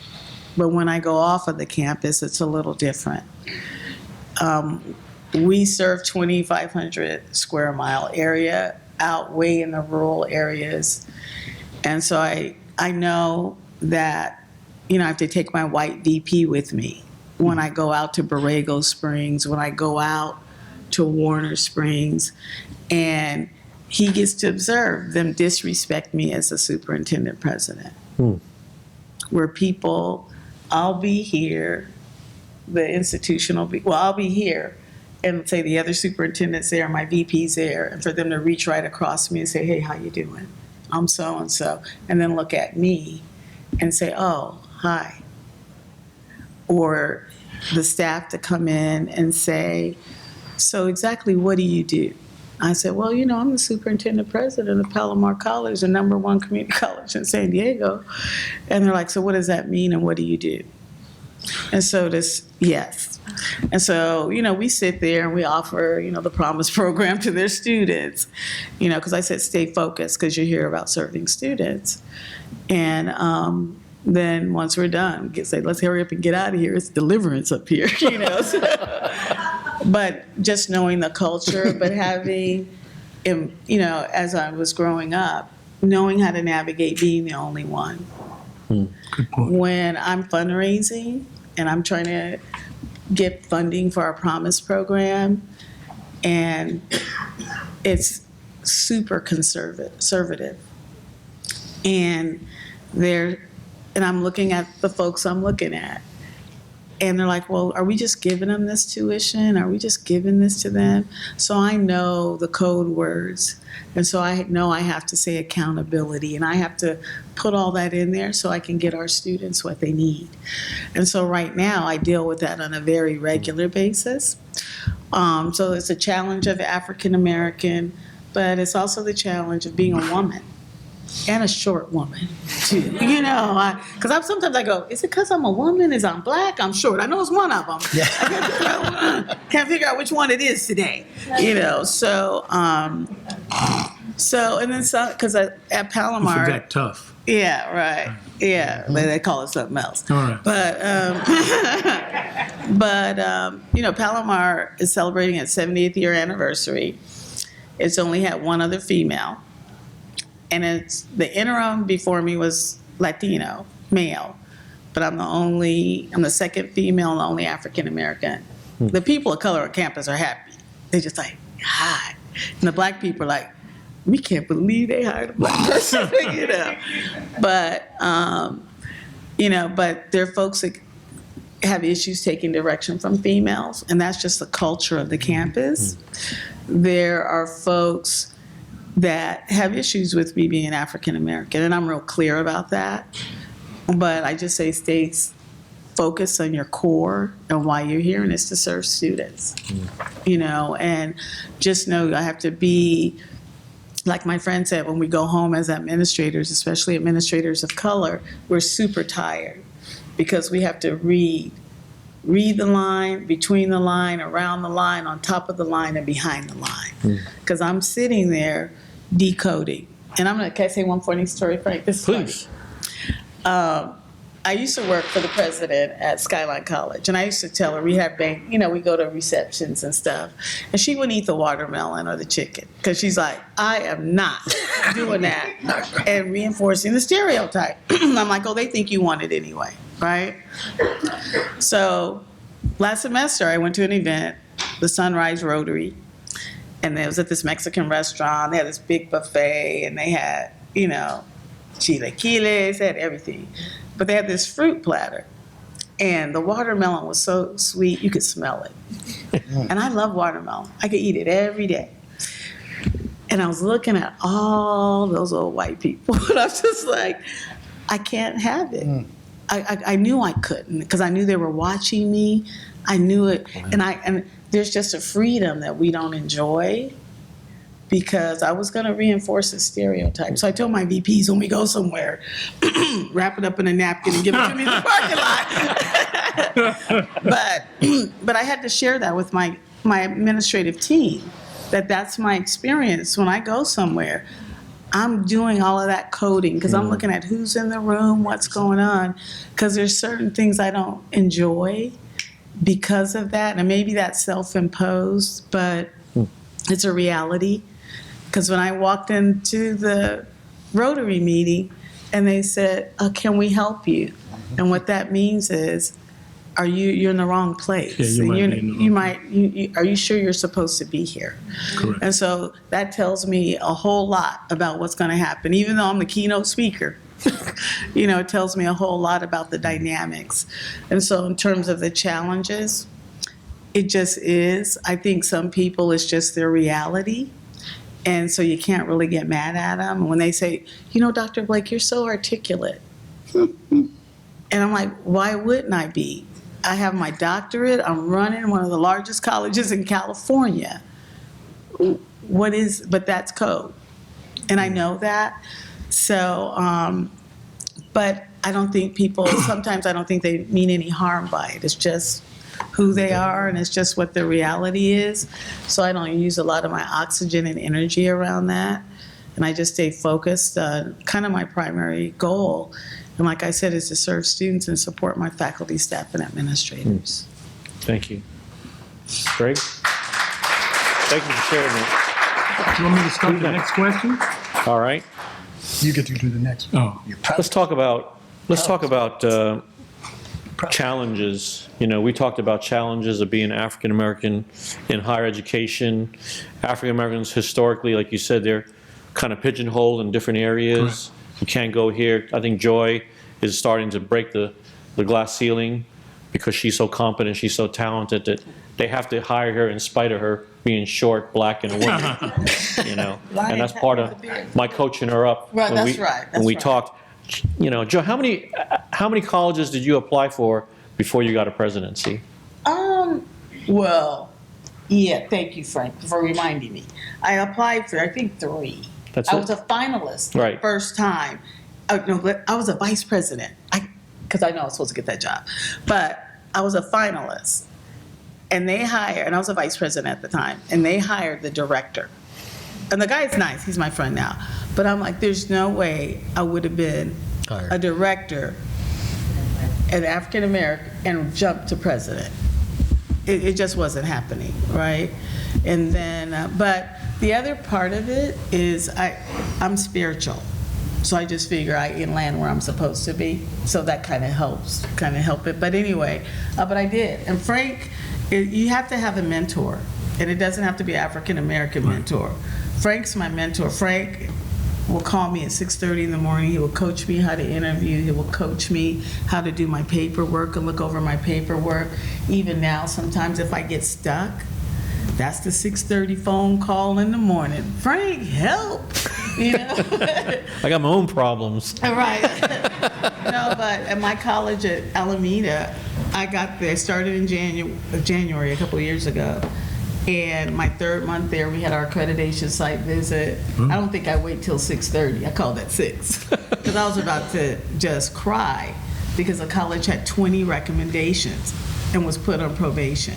but when I go off of the campus, it's a little different. We serve 2,500 square mile area, out way in the rural areas. And so I know that I have to take my white VP with me when I go out to Borrego Springs, when I go out to Warner Springs, and he gets to observe them disrespect me as a superintendent president. Where people, I'll be here, the institution will be, I'll be here, and say the other superintendent's there, my VP's there, and for them to reach right across me and say, hey, how you doing? I'm so-and-so, and then look at me and say, oh, hi. Or the staff to come in and say, so exactly what do you do? I said, well, I'm the superintendent president of Palomar College, the #1 community college in San Diego. And they're like, so what does that mean and what do you do? And so yes. And so, we sit there and we offer, the Promise program to their students, because I said stay focused because you're here about serving students. And then once we're done, say, let's hurry up and get out of here. It's deliverance up here, But just knowing the culture, but having, as I was growing up, knowing how to navigate being the only one. Good point. When I'm fundraising and I'm trying to get funding for our Promise program, and it's super conservative. And I'm looking at the folks I'm looking at. And they're like, well, are we just giving them this tuition? Are we just giving this to them? So I know the code words. And so I know I have to say accountability. And I have to put all that in there so I can get our students what they need. And so right now I deal with that on a very regular basis. So it's a challenge of African American, but it's also the challenge of being a woman. And a short woman, too. Because sometimes I go, is it because I'm a woman? Is I'm black? I'm short. I know it's one of them. Yeah. Can't figure out which one it is today. So and then because at Palomar. You forgot tough. Yeah, right. Yeah, they call it something else. All right. But Palomar is celebrating its 70th year anniversary. It's only had one other female. And it's the interim before me was Latino, male, but I'm the second female and the only African American. The people of color on campus are happy. They're just like, hi. And the black people are like, we can't believe they hired a black person, But, but there are folks that have issues taking direction from females, and that's just the culture of the campus. There are folks that have issues with me being African American, and I'm real clear about that. But I just say stay focused on your core and why you're here, and it's to serve students. And just know I have to be, like my friend said, when we go home as administrators, especially administrators of color, we're super tired because we have to read the line, between the line, around the line, on top of the line, and behind the line. Because I'm sitting there decoding. And can I say one funny story, Frank? This is Please. funny. I used to work for the president at Skyline College, and I used to tell her, we have bank, we go to receptions and stuff, and she wouldn't eat the watermelon or the chicken, because she's like, I am not doing that, and reinforcing the stereotype. I'm like, oh, they think you want it anyway, right? So last semester, I went to an event, the Sunrise Rotary, and it was at this Mexican restaurant. They had this big buffet, and they had, chilaquiles, they had everything. But they had this fruit platter, and the watermelon was so sweet, you could smell it. And I love watermelon. I could eat it every day. And I was looking at all those old white people, and I was just like, I can't have it. I knew I couldn't, because I knew they were watching me. I knew it, and there's just a freedom that we don't enjoy, because I was going to reinforce the stereotype. So I told my VPs when we go somewhere, wrap it up in a napkin and give it to me in the parking lot. But I had to share that with my administrative team, that's my experience when I go somewhere. I'm doing all of that coding because I'm looking at who's in the room, what's going on, because there's certain things I don't enjoy because of that. And maybe that's self-imposed, but it's a reality. Because when I walked into the Rotary meeting and they said, can we help you? And what that means is, you're in the wrong place. Yeah, you And might you're- be in the wrong you might, are you sure you're supposed to be here? Correct. And so that tells me a whole lot about what's going to happen. Even though I'm the keynote speaker, it tells me a whole lot about the dynamics. And so in terms of the challenges, it just is. I think some people, it's just their reality. And so you can't really get mad at them. When they say, Dr. Blake, you're so articulate. And I'm like, why wouldn't I be? I have my doctorate. I'm running one of the largest colleges in California. But that's code. And I know that. So, but I don't think sometimes I don't think they mean any harm by it. It's just who they are, and it's just what their reality is. So I don't use a lot of my oxygen and energy around that. And I just stay focused. Kind of my primary goal, and like I said, is to serve students and support my faculty, staff, and administrators. Thank you. Greg? Thank you for sharing that. You want me to start the next question? All right. You get to do the next one. Oh, Let's talk about challenges. We talked about challenges of being African American in higher education. African Americans historically, like you said, they're kind of pigeonholed in different areas. You can't go here. I think Joy is starting to break the glass ceiling because she's so competent, she's so talented that they have to hire her in spite of her being short, black, and a woman. And that's part of my coaching her up. Right, when that's right, when we that's talked, Joe, how many colleges did you apply for before you got a presidency? Well, yeah, thank you, Frank, for reminding me. I applied for, I think, 3. That's I it? was a finalist Right. first time. No, but I was a vice president because I know I was supposed to get that job. But I was a finalist. And I was a vice president at the time, and they hired the director. And the guy's nice, he's my friend now. But I'm like, there's no way I would have been a director, an African American, and jumped to president. It just wasn't happening, right? And then, but the other part of it is I'm spiritual. So I just figure I can land where I'm supposed to be. So that kind of help it. But anyway, but I did. And Frank, you have to have a mentor. And it doesn't have to be an African American mentor. Frank's my mentor. Frank will call me at 6:30 in the morning. He will coach me how to interview. He will coach me how to do my paperwork and look over my paperwork. Even now, sometimes if I get stuck, that's the 6:30 phone call in the morning. Frank, help! I got my own problems. Right. But at my college at Alameda, I got there, started in January a couple of years ago. And my 3rd month there, we had our accreditation site visit. I don't think I wait till 6:30. I called at 6 because I was about to just cry because the college had 20 recommendations and was put on probation.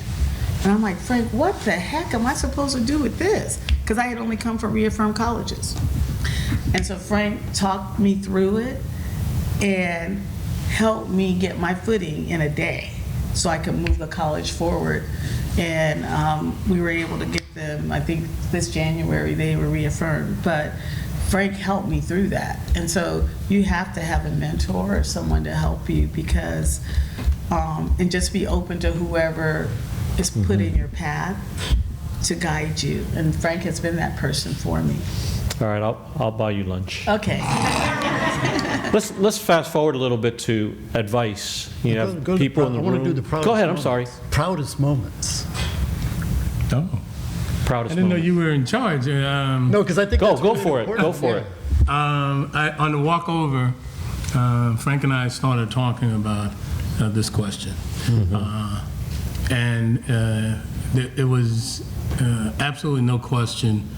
And I'm like, Frank, what the heck am I supposed to do with this? Because I had only come from reaffirmed colleges. And so Frank talked me through it and helped me get my footing in a day so I could move the college forward. And we were able to get them, I think this January they were reaffirmed. But Frank helped me through that. And so you have to have a mentor or someone to help you because, and just be open to whoever is put in your path to guide you. And Frank has been that person for me. All right, I'll buy you lunch. Okay. Let's fast forward a little bit to advice. You have people in the room. I want to do the proudest Go ahead, I'm moments. sorry. Proudest moments. oh. Proudest I didn't know moment. you were in charge. No, because I think that's Go really for it, important. go for it. On the walk over, Frank and I started talking about this question. And it was absolutely no question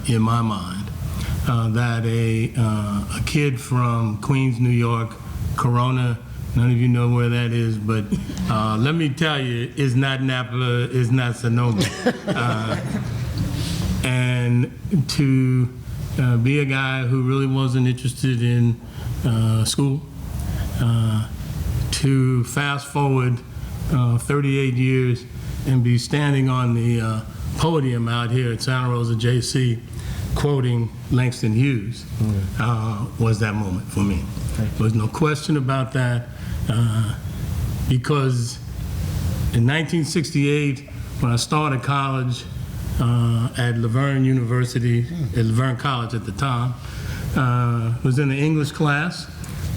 in my mind that a kid from Queens, New York, Corona, none of you know where that is, but let me tell you, it's not Napa, it's not Sonoma. And to be a guy who really wasn't interested in school, to fast forward 38 years and be standing on the podium out here at Santa Rosa JC quoting Langston Hughes was that moment for me. There was no question about that. because in 1968, when I started college at Laverne University, at Laverne College at the time, was in the English class,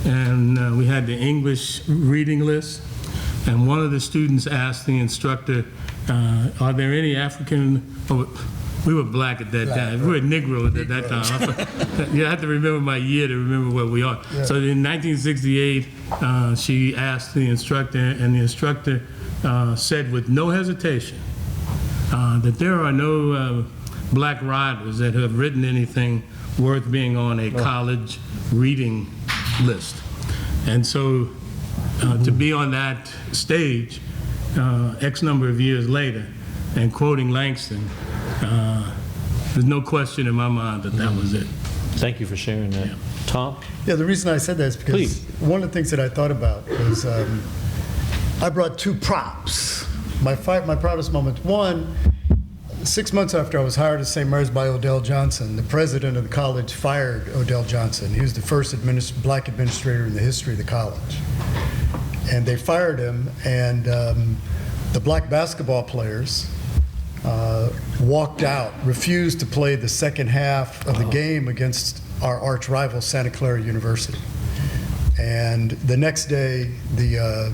and we had the English reading list, and one of the students asked the instructor, are there any African, we were black at that time, we were Negroes at that time. You have to remember my year to remember where we are. Yeah. So in 1968, she asked the instructor, and the instructor said with no hesitation that there are no black writers that have written anything worth being on a college reading list. And so to be on that stage X number of years later and quoting Langston, there's no question in my mind that that was it. Thank you for sharing that. Yeah. Tom? Yeah, the reason I said that is because Please. one of the things that I thought about was I brought two props. My proudest moments. One, 6 months after I was hired at St. Mary's by Odell Johnson, the president of the college fired Odell Johnson. He was the first black administrator in the history of the college. And they fired him, and the black basketball players walked out, refused to play the second half of the game against our arch rival, Santa Clara University. And the next day, the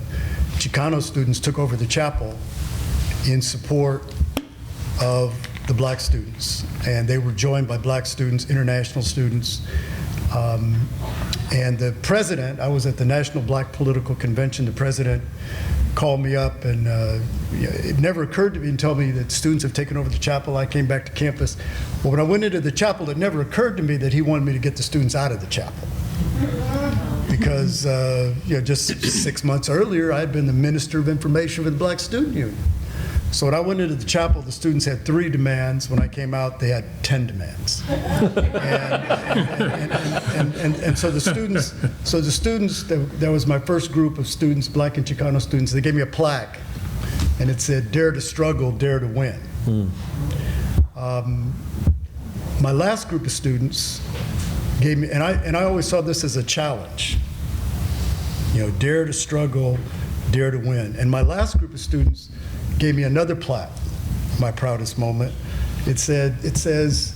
Chicano students took over the chapel in support of the black students. And they were joined by black students, international students. And the president, I was at the National Black Political Convention, the president called me up, and it never occurred to me and told me that students have taken over the chapel. I came back to campus. Well, when I went into the chapel, it never occurred to me that he wanted me to get the students out of the chapel. Because just 6 months earlier, I had been the Minister of Information for the Black Student Union. So when I went into the chapel, the students had 3 demands. When I came out, they had 10 demands. And so the students, that was my first group of students, black and Chicano students, they gave me a plaque, and it said, "Dare to struggle, dare to win." My last group of students gave me, and I always saw this as a challenge, dare to struggle, dare to win. And my last group of students gave me another plaque, my proudest moment. It says,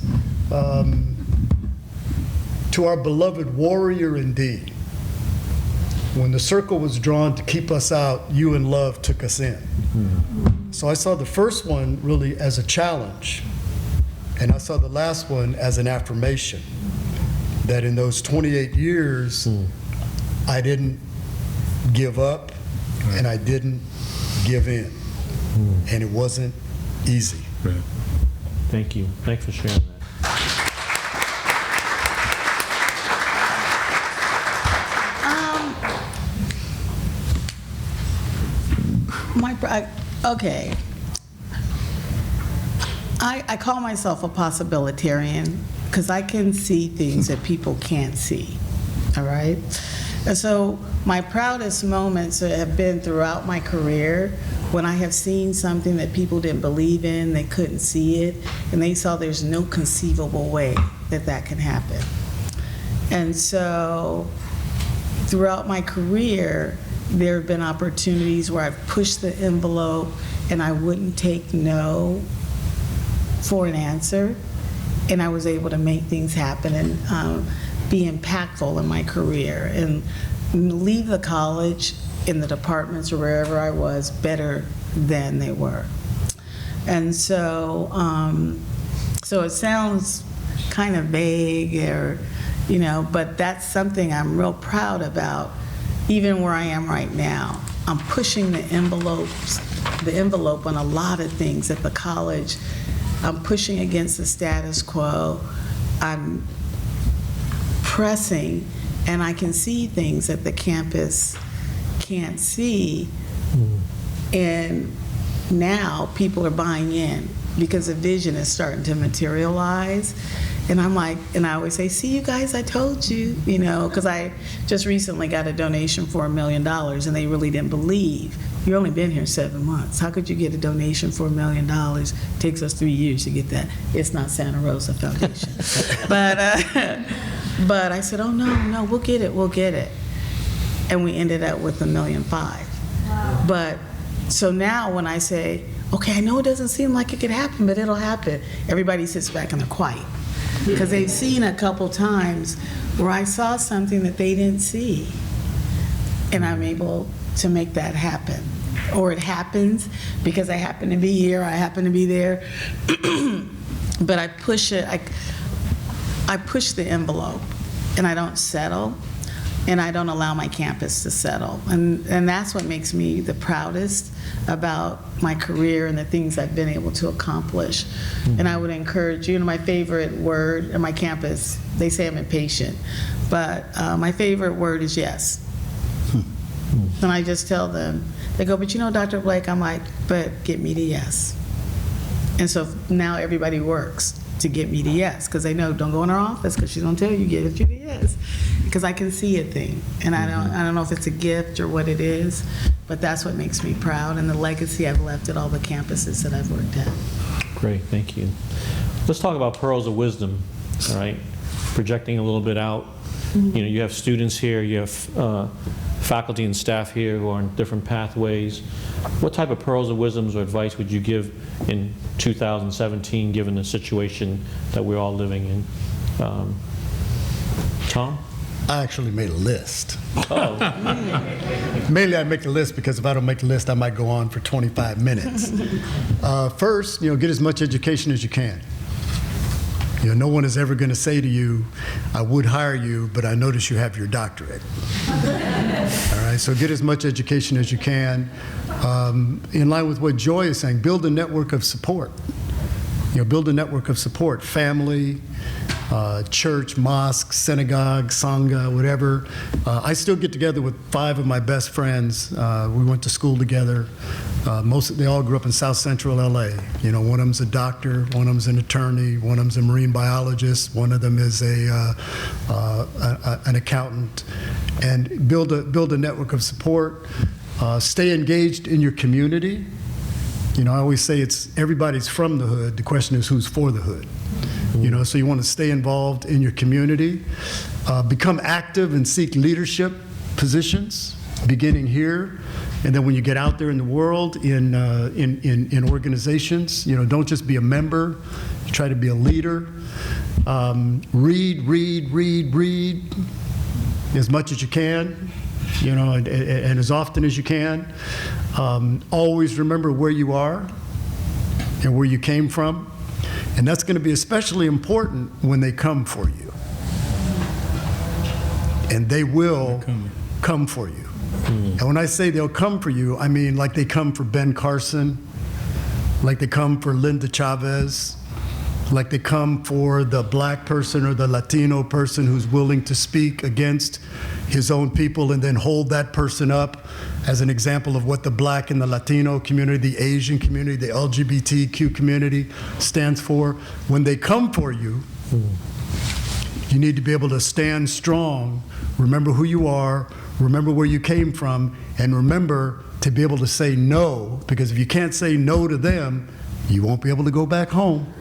"To our beloved warrior indeed, when the circle was drawn to keep us out, you in love took us in." So I saw the first one really as a challenge, and I saw the last one as an affirmation that in those 28 years, I didn't give up and I didn't give in. And it wasn't easy. Right. Thank you. Thanks for sharing that. Okay. I call myself a possibilitarian because I can see things that people can't see, all right? And so my proudest moments have been throughout my career when I have seen something that people didn't believe in, they couldn't see it, and they saw there's no conceivable way that that can happen. And so throughout my career, there have been opportunities where I've pushed the envelope and I wouldn't take no for an answer, and I was able to make things happen and be impactful in my career and leave the college in the departments or wherever I was better than they were. And so, so it sounds kind of vague or, but that's something I'm real proud about, even where I am right now. I'm pushing the envelope on a lot of things at the college. I'm pushing against the status quo. I'm pressing, and I can see things that the campus can't see. And now people are buying in because the vision is starting to materialize. And I'm like, and I always say, see, you guys, I told you, because I just recently got a donation for $1 million, and they really didn't believe. You've only been here 7 months. How could you get a donation for $1 million? It takes us 3 years to get that. It's not Santa Rosa Foundation. But I said, oh, no, we'll get it. and we ended up with $1.5 million. But, so now when I say, okay, I know it doesn't seem like it could happen, but it'll happen, everybody sits back and they're quiet. Because they've seen a couple times where I saw something that they didn't see, and I'm able to make that happen. Or it happens because I happen to be here, I happen to be there, but I push it, I push the envelope, and I don't settle, and I don't allow my campus to settle. And that's what makes me the proudest about my career and the things I've been able to accomplish. And I would encourage you, my favorite word in my campus, they say I'm impatient, but my favorite word is yes. And I just tell them, they go, but you know, Dr. Blake, I'm like, but get me to yes. And so now everybody works to get me to yes, because they know, don't go in her office, because she's gonna tell you, get you to yes. Because I can see a thing, and I don't know if it's a gift or what it is, but that's what makes me proud, and the legacy I've left at all the campuses that I've worked at. Great, thank you. Let's talk about pearls of wisdom, all right? Projecting a little bit out. You know, you have students here, you have faculty and staff here who are on different pathways. What type of pearls of wisdoms or advice would you give in 2017, given the situation that we're all living in? Tom? I actually made a list. Oh, Mainly I make the list because if I don't make the list, I might go on for 25 minutes. First, get as much education as you can. No one is ever going to say to you, I would hire you, but I notice you have your doctorate. All right, so get as much education as you can. In line with what Joy is saying, build a network of support. Build a network of support, family, church, mosque, synagogue, sangha, whatever. I still get together with 5 of my best friends. We went to school together. They all grew up in South Central LA. One of them's a doctor, one of them's an attorney, one of them's a marine biologist, one of them is an accountant. And build a network of support. Stay engaged in your community. I always say everybody's from the hood. The question is who's for the hood. So you want to stay involved in your community, become active and seek leadership positions, beginning here, and then when you get out there in the world, in organizations, don't just be a member, try to be a leader. Read as much as you can, and as often as you can. Always remember where you are and where you came from. And that's going to be especially important when they come for you. And they will come for you. And when I say they'll come for you, I mean like they come for Ben Carson, like they come for Linda Chavez, like they come for the black person or the Latino person who's willing to speak against his own people and then hold that person up as an example of what the black and the Latino community, the Asian community, the LGBTQ community stands for. When they come for you, you need to be able to stand strong, remember who you are, remember where you came from, and remember to be able to say no, because if you can't say no to them, you won't be able to go back home.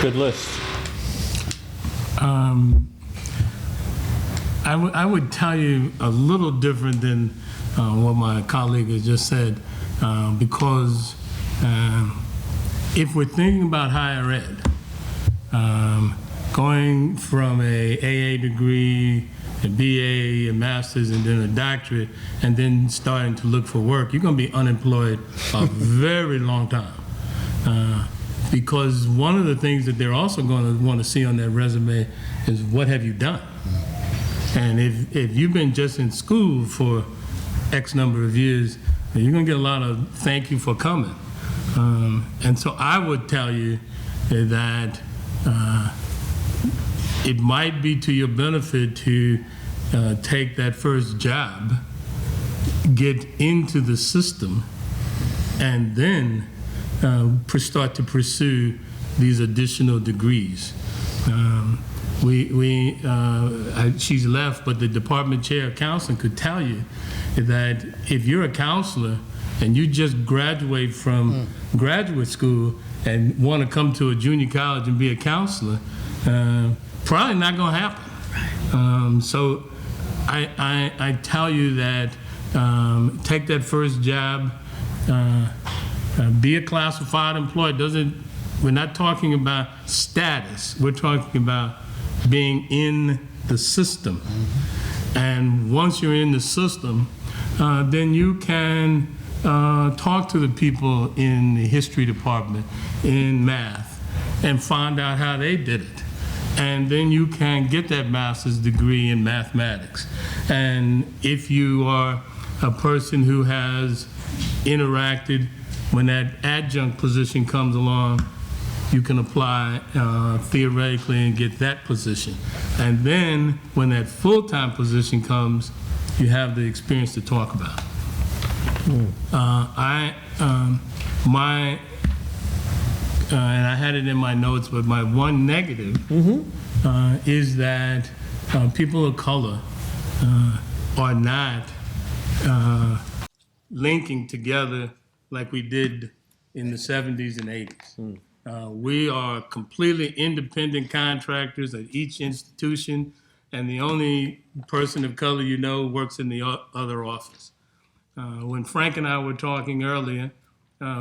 good list. I would tell you a little different than what my colleague has just said, because if we're thinking about higher ed, going from a AA degree, a BA, a master's, and then a doctorate, and then starting to look for work, you're going to be unemployed a very long time. Because one of the things that they're also going to want to see on that resume is what have you done? And if you've been just in school for X number of years, you're going to get a lot of thank you for coming. And so I would tell you that it might be to your benefit to take that first job, get into the system, and then start to pursue these additional degrees. She's left, but the department chair of counseling could tell you that if you're a counselor and you just graduate from graduate school and want to come to a junior college and be a counselor, probably not going to happen. So I tell you that take that first job, be a classified employee. We're not talking about status. We're talking about being in the system. And once you're in the system, then you can talk to the people in the history department, in math, and find out how they did it. And then you can get that master's degree in mathematics. And if you are a person who has interacted, when that adjunct position comes along, you can apply theoretically and get that position. And then when that full-time position comes, you have the experience to talk about. And I had it in my notes, but my one negative is that people of color are not linking together like we did in the 70s and 80s. We are completely independent contractors at each institution, and the only person of color you know works in the other office. When Frank and I were talking earlier,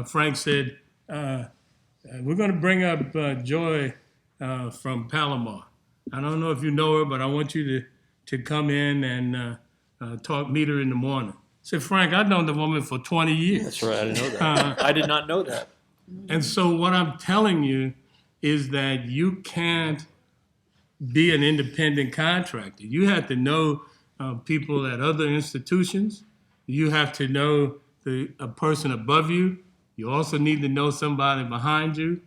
Frank said, we're going to bring up Joy from Palomar. I don't know if you know her, but I want you to come in and meet her in the morning. I said, Frank, I've known the woman for 20 years. That's right, I didn't know that. I did not know that. And so what I'm telling you is that you can't be an independent contractor. You have to know people at other institutions. You have to know a person above you. You also need to know somebody behind you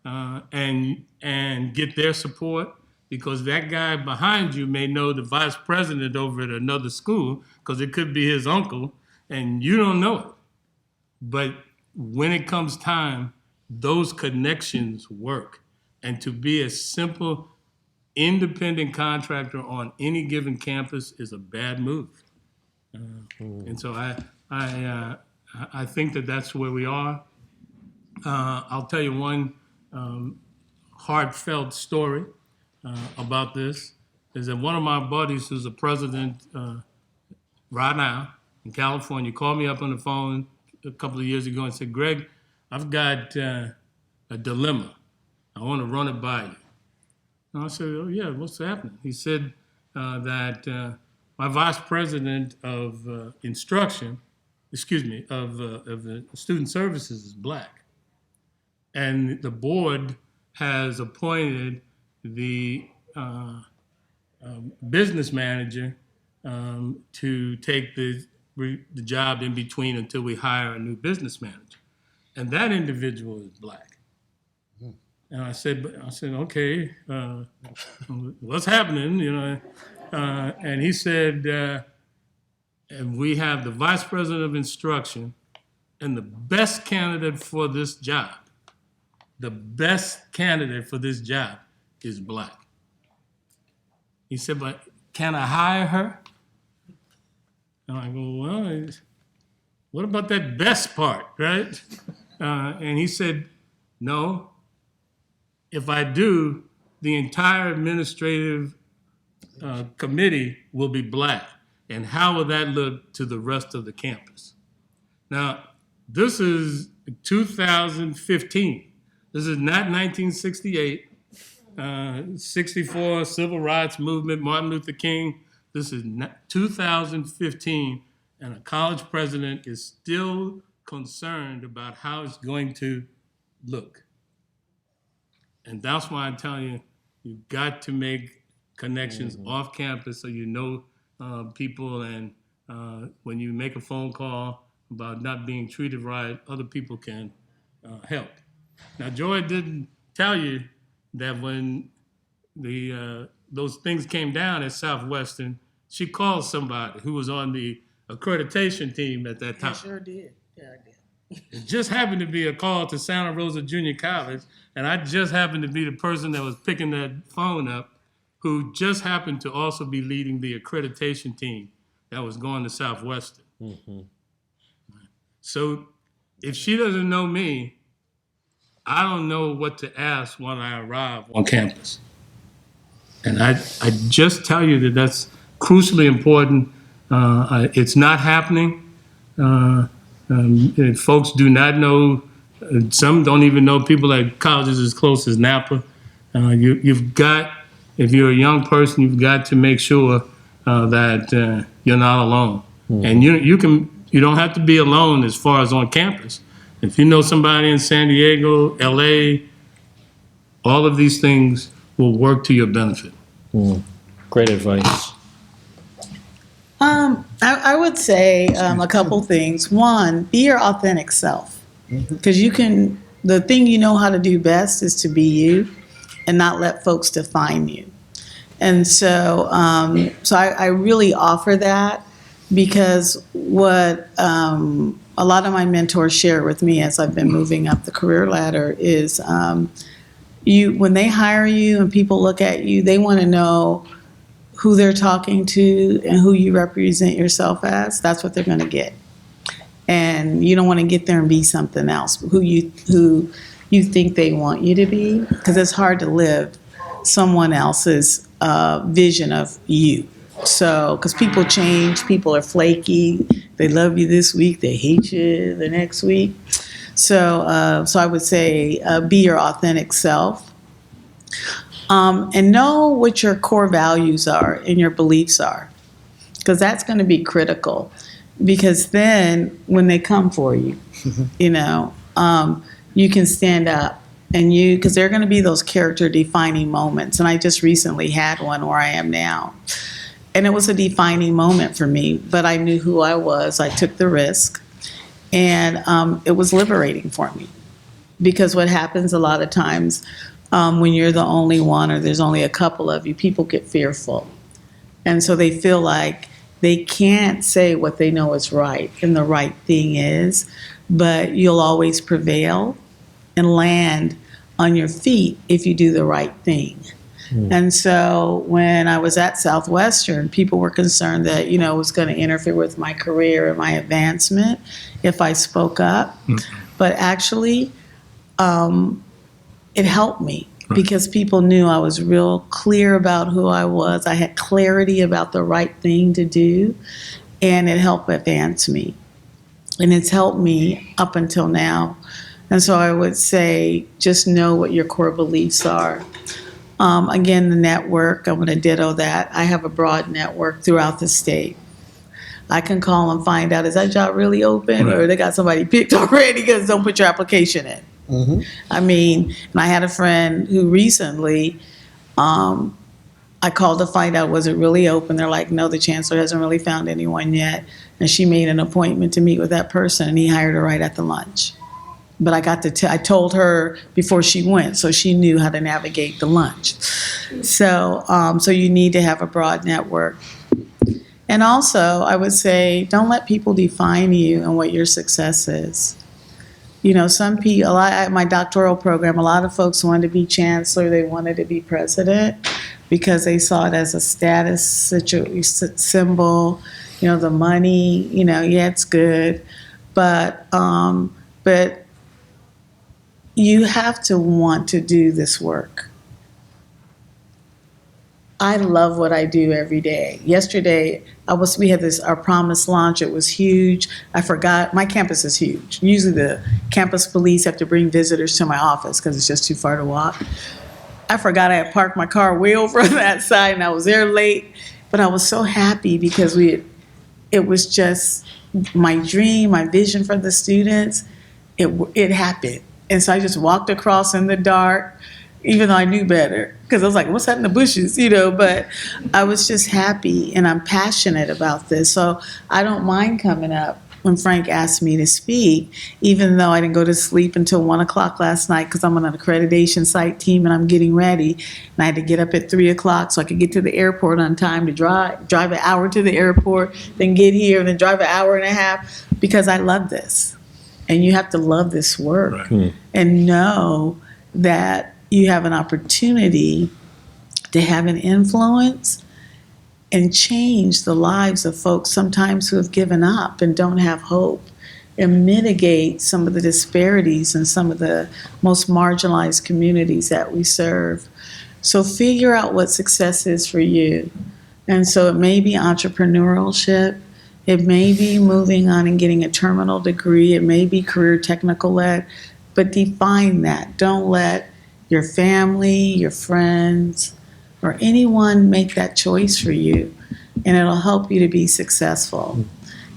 and get their support, because that guy behind you may know the vice president over at another school, because it could be his uncle, and you don't know it. But when it comes time, those connections work. And to be a simple independent contractor on any given campus is a bad move. And so I think that that's where we are. I'll tell you one heartfelt story about this, is that one of my buddies who's a president right now in California called me up on the phone a couple of years ago and said, Greg, I've got a dilemma. I want to run it by you. And I said, oh yeah, what's happening? He said that my vice president of instruction, of the student services is black. And the board has appointed the business manager to take the job in between until we hire a new business manager. And that individual is black. And I said, okay, what's happening, you know? And he said, and we have the vice president of instruction and the best candidate for this job. The best candidate for this job is black. He said, but can I hire her? And I go, well, what about that best part, right? And he said, no, if I do, the entire administrative committee will be black. And how will that look to the rest of the campus? Now, this is 2015. This is not 1968, 64, civil rights movement, Martin Luther King. This is 2015, and a college president is still concerned about how it's going to look. And that's why I'm telling you, you've got to make connections off campus so you know people, and when you make a phone call about not being treated right, other people can help. Now, Joy didn't tell you that when those things came down at Southwestern, she called somebody who was on the accreditation team at that time. I sure did. Yeah, I did. It just happened to be a call to Santa Rosa Junior College, and I just happened to be the person that was picking that phone up, who just happened to also be leading the accreditation team that was going to Southwestern. Mm-hmm. So if she doesn't know me, I don't know what to ask when I arrive on campus. And I just tell you that that's crucially important. It's not happening. Folks do not know. Some don't even know people at colleges as close as Napa. You've got, if you're a young person, you've got to make sure that you're not alone. And you don't have to be alone as far as on campus. If you know somebody in San Diego, LA, all of these things will work to your benefit. Great advice. I would say a couple things. One, be your authentic self, because the thing you know how to do best is to be you and not let folks define you. And so, I really offer that, because what a lot of my mentors share with me as I've been moving up the career ladder is when they hire you and people look at you, they want to know who they're talking to and who you represent yourself as. That's what they're going to get. And you don't want to get there and be something else, who you think they want you to be, because it's hard to live someone else's vision of you. So, because people change, people are flaky. They love you this week, they hate you the next week. So I would say be your authentic self. And know what your core values are and your beliefs are, because that's going to be critical. Because then when they come for you, you can stand up, and because there are going to be those character defining moments. And I just recently had one where I am now. And it was a defining moment for me, but I knew who I was. I took the risk, and it was liberating for me. Because what happens a lot of times, when you're the only one or there's only a couple of you, people get fearful. And so they feel like they can't say what they know is right and the right thing is, but you'll always prevail and land on your feet if you do the right thing. And so when I was at Southwestern, people were concerned that, it was going to interfere with my career and my advancement if I spoke up. But actually, it helped me, because people knew I was real clear about who I was. I had clarity about the right thing to do, and it helped advance me. And it's helped me up until now. And so I would say just know what your core beliefs are. Again, the network, I'm going to ditto that. I have a broad network throughout the state. I can call and find out, is that job really open, or they got somebody picked already, because don't put your application in. I mean, and I had a friend who recently, I called to find out, was it really open? They're like, no, the chancellor hasn't really found anyone yet. And she made an appointment to meet with that person, and he hired her right at the lunch. But I told her before she went, so she knew how to navigate the lunch. So you need to have a broad network. And also, I would say, don't let people define you and what your success is. Some people, at my doctoral program, a lot of folks wanted to be chancellor, they wanted to be president, because they saw it as a status symbol, the money, yeah, it's good. But you have to want to do this work. I love what I do every day. Yesterday, we had our Promise launch. It was huge. I forgot, my campus is huge. Usually the campus police have to bring visitors to my office because it's just too far to walk. I forgot I had parked my car way over on that side, and I was there late. But I was so happy, because it was just my dream, my vision for the students. It happened. And so I just walked across in the dark, even though I knew better, because I was like, what's that in the bushes, but I was just happy, and I'm passionate about this. So I don't mind coming up when Frank asked me to speak, even though I didn't go to sleep until 1 o'clock last night, because I'm on an accreditation site team and I'm getting ready. And I had to get up at 3 o'clock so I could get to the airport on time to drive an hour to the airport, then get here, and then drive an hour and a half, because I love this. And you have to love this work and know that you have an opportunity to have an influence and change the lives of folks sometimes who have given up and don't have hope, and mitigate some of the disparities in some of the most marginalized communities that we serve. So figure out what success is for you. And so it may be entrepreneurship. It may be moving on and getting a terminal degree. It may be career technical led, but define that. Don't let your family, your friends, or anyone make that choice for you. And it'll help you to be successful.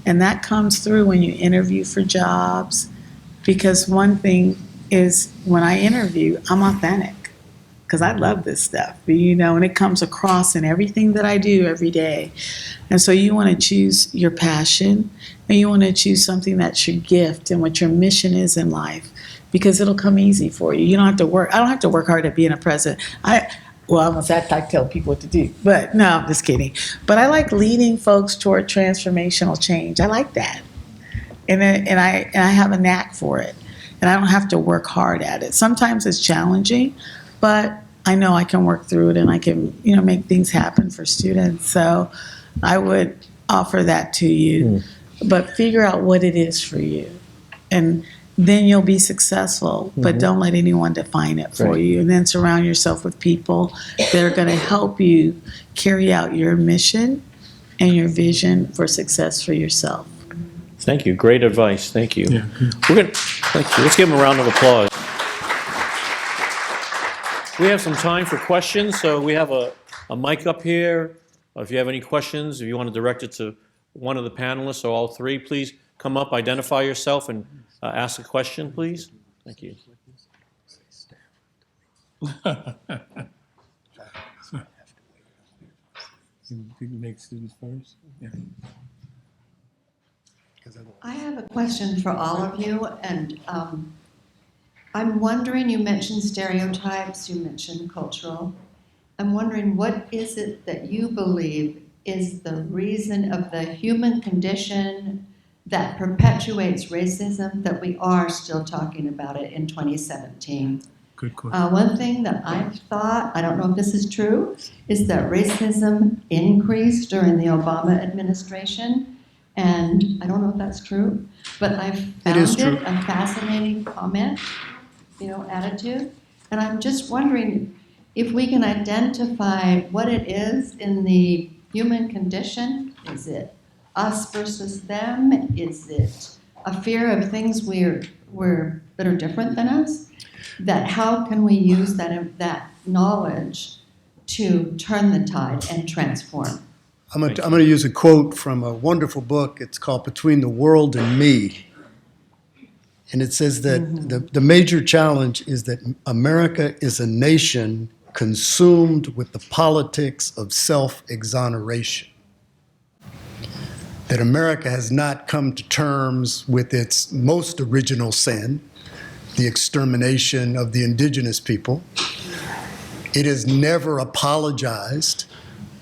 And that comes through when you interview for jobs. Because one thing is when I interview, I'm authentic. Because I love this stuff, and it comes across in everything that I do every day. And so you want to choose your passion, and you want to choose something that's your gift and what your mission is in life, because it'll come easy for you. You don't have to work. I don't have to work hard at being a president. I tell people what to do, but no, I'm just kidding. But I like leading folks toward transformational change. I like that, and I have a knack for it, and I don't have to work hard at it. Sometimes it's challenging, but I know I can work through it, and I can, make things happen for students. So I would offer that to you, but figure out what it is for you, and then you'll be successful. But don't let anyone define it for you. And then surround yourself with people that are going to help you carry out your mission and your vision for success for yourself. Thank you. Great advice. Thank you. Yeah. Thank you. Let's give him a round of applause. We have some time for questions, so we have a mic up here. If you have any questions, if you want to direct it to one of the panelists or all three, please come up, identify yourself, and ask a question, please. Thank you. You can make students first. Yeah. I have a question for all of you, and I'm wondering, you mentioned stereotypes, you mentioned cultural. I'm wondering, what is it that you believe is the reason of the human condition that perpetuates racism, that we are still talking about it in 2017? Good question. One thing that I've thought, I don't know if this is true, is that racism increased during the Obama administration. And I don't know if that's true, but I found it a fascinating comment, attitude. And I'm just wondering if we can identify what it is in the human condition. Is it us versus them? Is it a fear of things that are different than us? That how can we use that knowledge to turn the tide and transform? I'm going to use a quote from a wonderful book. It's called Between the World and Me. And it says that the major challenge is that America is a nation consumed with the politics of self-exoneration. That America has not come to terms with its most original sin, the extermination of the indigenous people. It has never apologized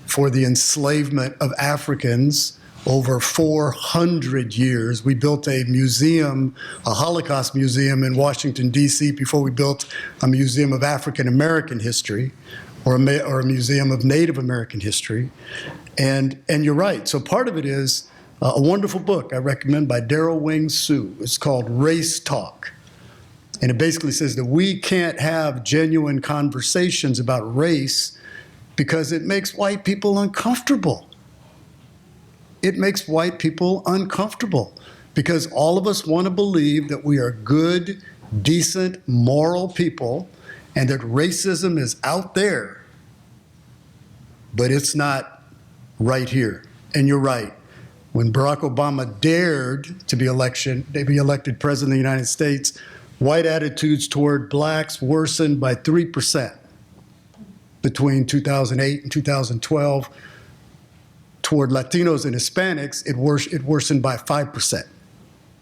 for the enslavement of Africans over 400 years. We built a museum, a Holocaust museum in Washington, D.C. before we built a museum of African American history or a museum of Native American history. And you're right. So part of it is a wonderful book I recommend by Daryl Wing Su. It's called Race Talk. And it basically says that we can't have genuine conversations about race because it makes white people uncomfortable. It makes white people uncomfortable because all of us want to believe that we are good, decent, moral people and that racism is out there, but it's not right here. And you're right. When Barack Obama dared to be elected president of the United States, white attitudes toward blacks worsened by 3%. Between 2008 and 2012, toward Latinos and Hispanics, it worsened by 5%.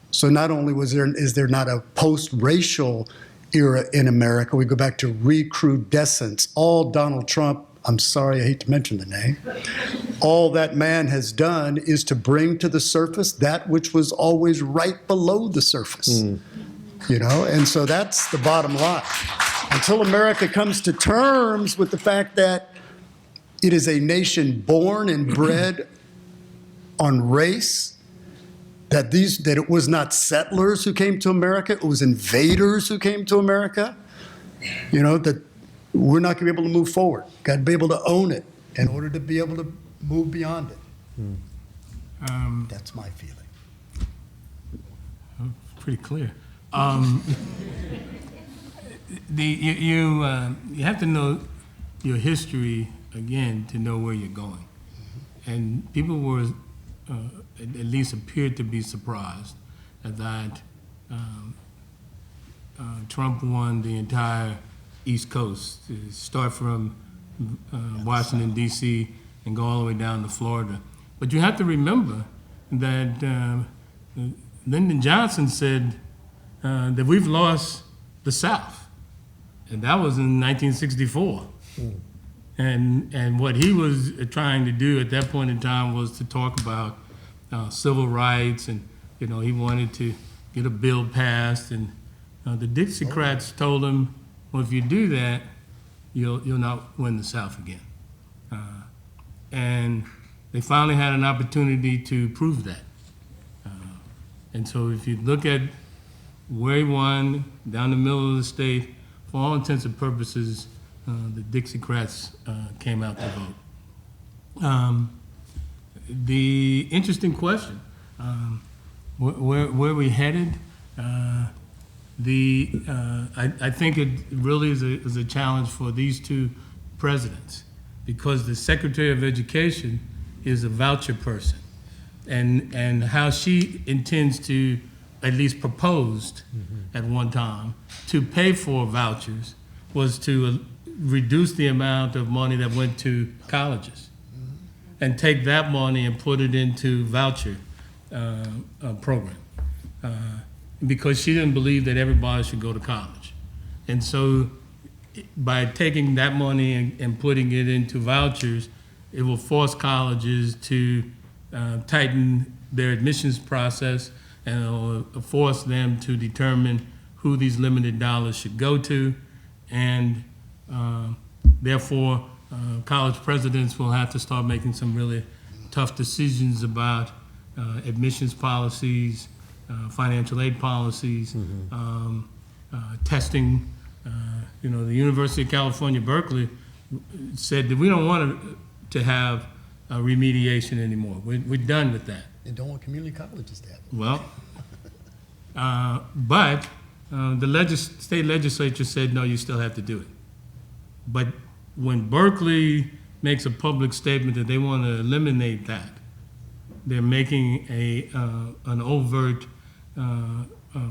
So not only is there not a post-racial era in America, we go back to recrudescence. All Donald Trump, I'm sorry, I hate to mention the name, all that man has done is to bring to the surface that which was always right below the surface. And so that's the bottom line. Until America comes to terms with the fact that it is a nation born and bred on race, that it was not settlers who came to America, it was invaders who came to America, that we're not going to be able to move forward. Got to be able to own it in order to be able to move beyond it. That's my feeling. Pretty clear. You have to know your history again to know where you're going. And people were, at least appeared to be surprised that Trump won the entire East Coast, start from Washington, D.C., and go all the way down to Florida. But you have to remember that Lyndon Johnson said that we've lost the South, and that was in 1964. And what he was trying to do at that point in time was to talk about civil rights, and he wanted to get a bill passed. And the Dixiecrats told him, well, if you do that, you'll not win the South again. And they finally had an opportunity to prove that. And so if you look at where he won, down the middle of the state, for all intents and purposes, the Dixiecrats came out to vote. The interesting question, where we headed, I think it really is a challenge for these two presidents, because the Secretary of Education is a voucher person. And how she intends to, at least proposed at one time, to pay for vouchers was to reduce the amount of money that went to colleges and take that money and put it into voucher program, because she didn't believe that everybody should go to college. And so by taking that money and putting it into vouchers, it will force colleges to tighten their admissions process, and it will force them to determine who these limited dollars should go to. And therefore, college presidents will have to start making some really tough decisions about admissions policies, financial aid policies, testing. The University of California, Berkeley said that we don't want to have remediation anymore. We're done with that. And don't want community colleges to have it. Well, but the state legislature said, no, you still have to do it. But when Berkeley makes a public statement that they want to eliminate that, they're making an overt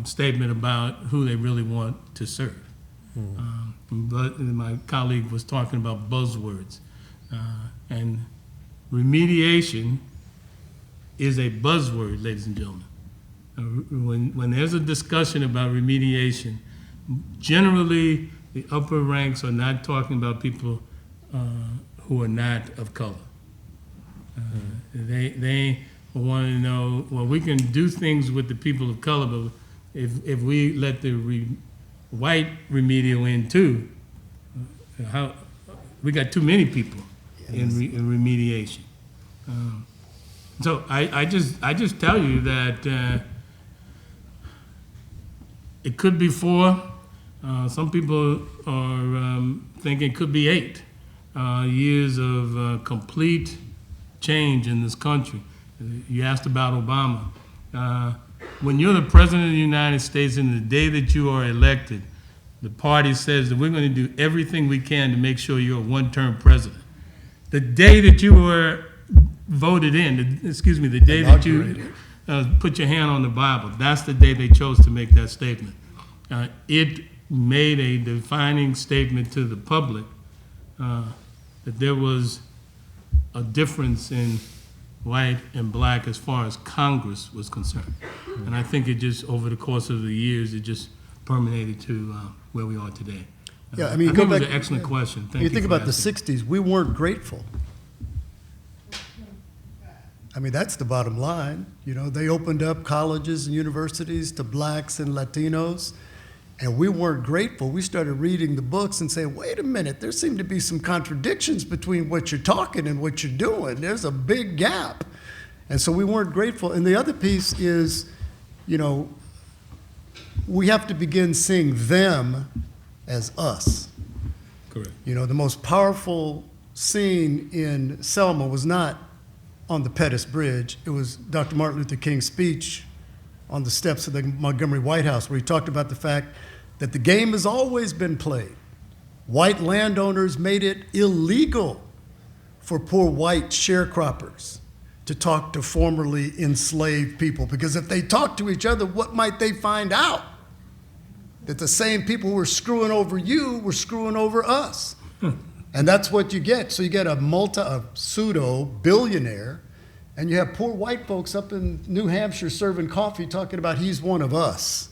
statement about who they really want to serve. But my colleague was talking about buzzwords. And remediation is a buzzword, ladies and gentlemen. When there's a discussion about remediation, generally the upper ranks are not talking about people who are not of color. They want to know, well, we can do things with the people of color, but if we let the white remedial in too, we got too many people in remediation. So I just tell you that it could be 4. Some people are thinking it could be 8 years of complete change in this country. You asked about Obama. When you're the president of the United States and the day that you are elected, the party says that we're going to do everything we can to make sure you're a one-term president. The day that you were voted in, the day that you put your hand on the Bible, that's the day they chose to make that statement. It made a defining statement to the public that there was a difference in white and black as far as Congress was concerned. And I think it just, over the course of the years, it just permeated to where we are today. Yeah, I mean, I go think it was back- an excellent question. Thank You think for about the asking. 60s, we weren't grateful. I mean, that's the bottom line. They opened up colleges and universities to blacks and Latinos, and we weren't grateful. We started reading the books and saying, wait a minute, there seem to be some contradictions between what you're talking and what you're doing. There's a big gap. And so we weren't grateful. And the other piece is, we have to begin seeing them as us. Correct. You know, the most powerful scene in Selma was not on the Pettus Bridge. It was Dr. Martin Luther King's speech on the steps of the Montgomery White House, where he talked about the fact that the game has always been played. White landowners made it illegal for poor white sharecroppers to talk to formerly enslaved people, because if they talked to each other, what might they find out? That the same people who were screwing over you were screwing over us. And that's what you get. So you get a pseudo billionaire, and you have poor white folks up in New Hampshire serving coffee talking about he's one of us,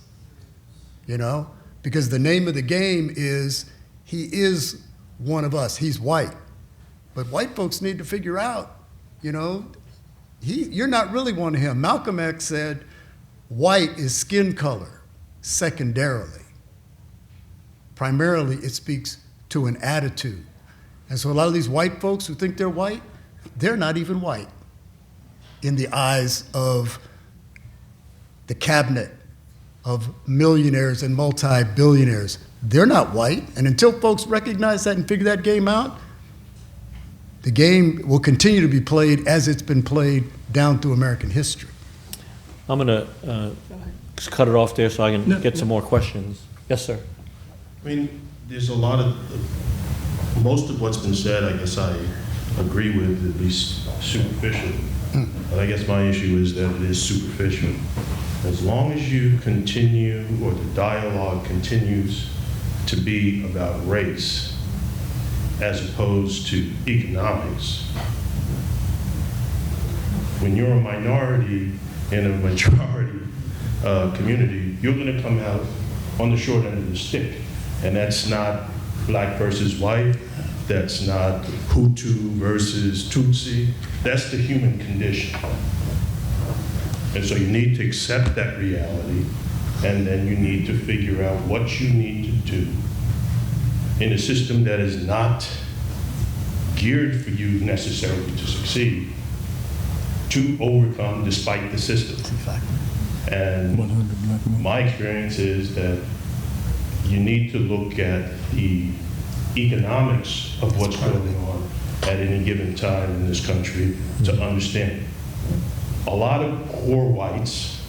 you know? Because the name of the game is he is one of us, he's white. But white folks need to figure out, you know, you're not really one of him. Malcolm X said, white is skin color, secondarily. Primarily, it speaks to an attitude. And so a lot of these white folks who think they're white, they're not even white in the eyes of the cabinet of millionaires and multi-billionaires. They're not white. And until folks recognize that and figure that game out, the game will continue to be played as it's been played down through American history. I'm going to just cut it off there so I can get some more questions. Yes, sir. I mean, there's a lot of, most of what's been said, I guess I agree with, at least superficial. But I guess my issue is that it is superficial. As long as you continue, or the dialogue continues to be about race, as opposed to economics, when you're a minority in a majority community, you're going to come out on the short end of the stick. And that's not black versus white, that's not Hutu versus Tutsi, that's the human condition. And so you need to accept that reality, and then you need to figure out what you need to do in a system that is not geared for you necessarily to succeed, to overcome despite the system. And my experience is that you need to look at the economics of what's going on at any given time in this country to understand. A lot of poor whites,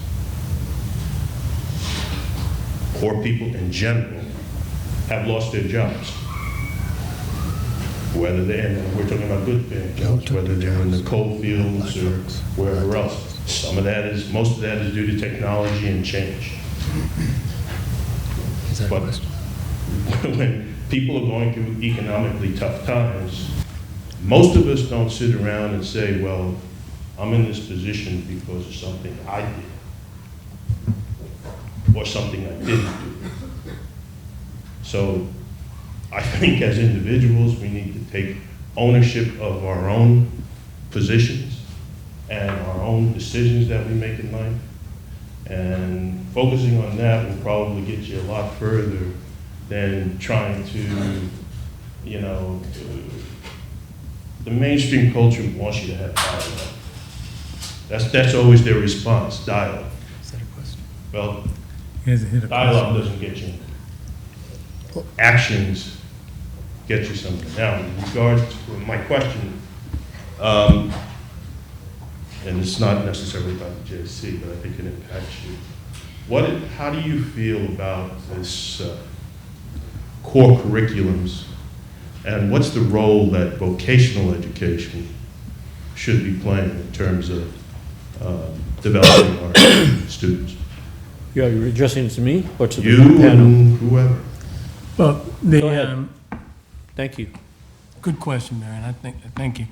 poor people in general, have lost their jobs. Whether they're, and we're talking about good paying jobs, whether they're in the coal fields or wherever else. Some of that is, most of that is due to technology and change. But when people are going through economically tough times, most of us don't sit around and say, well, I'm in this position because of something I did or something I didn't do. So I think as individuals, we need to take ownership of our own positions and our own decisions that we make in life. And focusing on that will probably get you a lot further than trying to, you know, the mainstream culture wants you to have dialogue. That's always their response, dialogue. Is that a question? Well, dialogue doesn't get you anything. Actions get you something. Now, in regards to my question, and it's not necessarily about the JC, but I think it impacts you. How do you feel about this core curriculums, and what's the role that vocational education should be playing in terms of developing our students? Yeah, you're addressing it to me or to You the panel? and whoever. Well, Go ahead. Thank you. Good question, Marion. Thank you.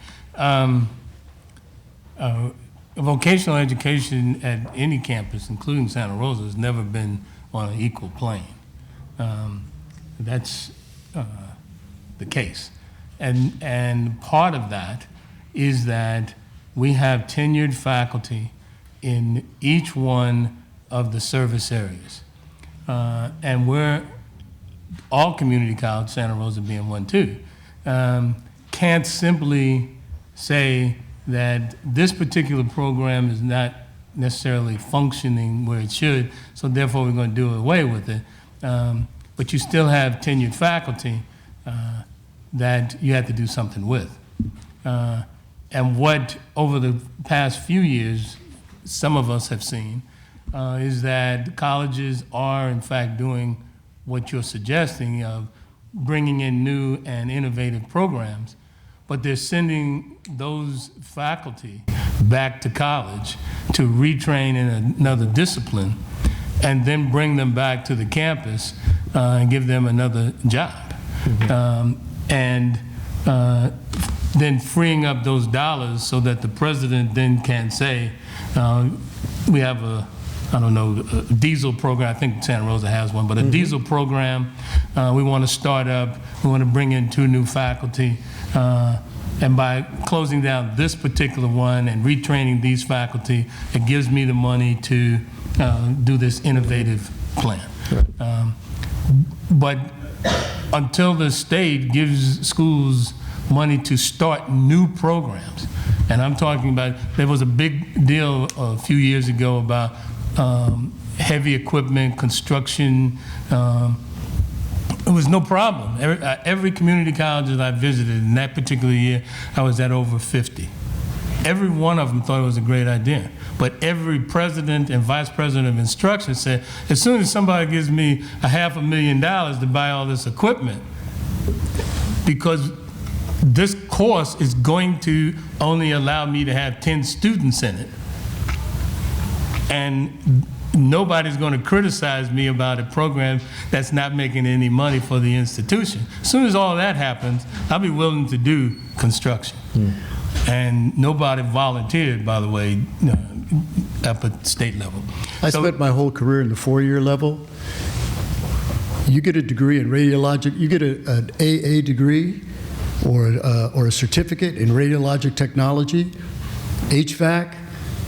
Vocational education at any campus, including Santa Rosa, has never been on an equal plane. That's the case. And part of that is that we have tenured faculty in each one of the service areas. And we're, all community college, Santa Rosa being one too, can't simply say that this particular program is not necessarily functioning where it should, so therefore we're going to do away with it. But you still have tenured faculty that you had to do something with. And what, over the past few years, some of us have seen, is that colleges are in fact doing what you're suggesting of bringing in new and innovative programs, but they're sending those faculty back to college to retrain in another discipline and then bring them back to the campus and give them another job. And then freeing up those dollars so that the president then can say, we have a, I don't know, a diesel program. I think Santa Rosa has one, but a diesel program we want to start up. We want to bring in 2 new faculty. And by closing down this particular one and retraining these faculty, it gives me the money to do this innovative plan. But until the state gives schools money to start new programs, and I'm talking about, there was a big deal a few years ago about heavy equipment, construction. It was no problem. Every community college that I visited in that particular year, I was at over 50. Every one of them thought it was a great idea. But every president and vice president of instruction said, as soon as somebody gives me $500,000 to buy all this equipment, because this course is going to only allow me to have 10 students in it, and nobody's going to criticize me about a program that's not making any money for the institution. As soon as all that happens, I'll be willing to do construction. And nobody volunteered, by the way, at the state level. I spent my whole career in the 4-year level. You get a degree in radiologic, you get an AA degree or a certificate in radiologic technology, HVAC,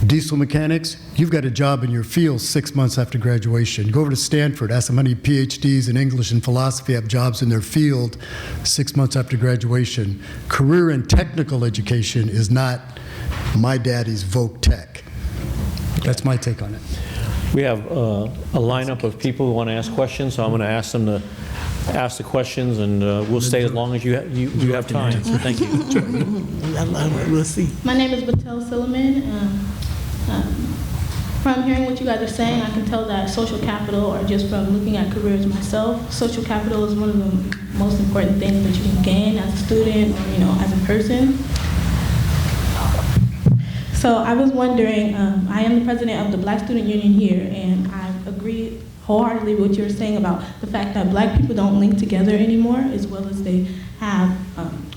diesel mechanics, you've got a job in your field 6 months after graduation. Go over to Stanford, ask them how many PhDs in English and philosophy have jobs in their field 6 months after graduation. Career and technical education is not my daddy's Voc Tech. That's my take on it. We have a lineup of people who want to ask questions, so I'm going to ask them to ask the questions, and we'll stay as long as you have time. Thank you. We'll see. My name is Batel Silliman. From hearing what you guys are saying, I can tell that social capital, or just from looking at careers myself, social capital is one of the most important things that you can gain as a student or as a person. So I was wondering, I am the president of the Black Student Union here, and I agree wholeheartedly with what you were saying about the fact that Black people don't link together anymore as well as they have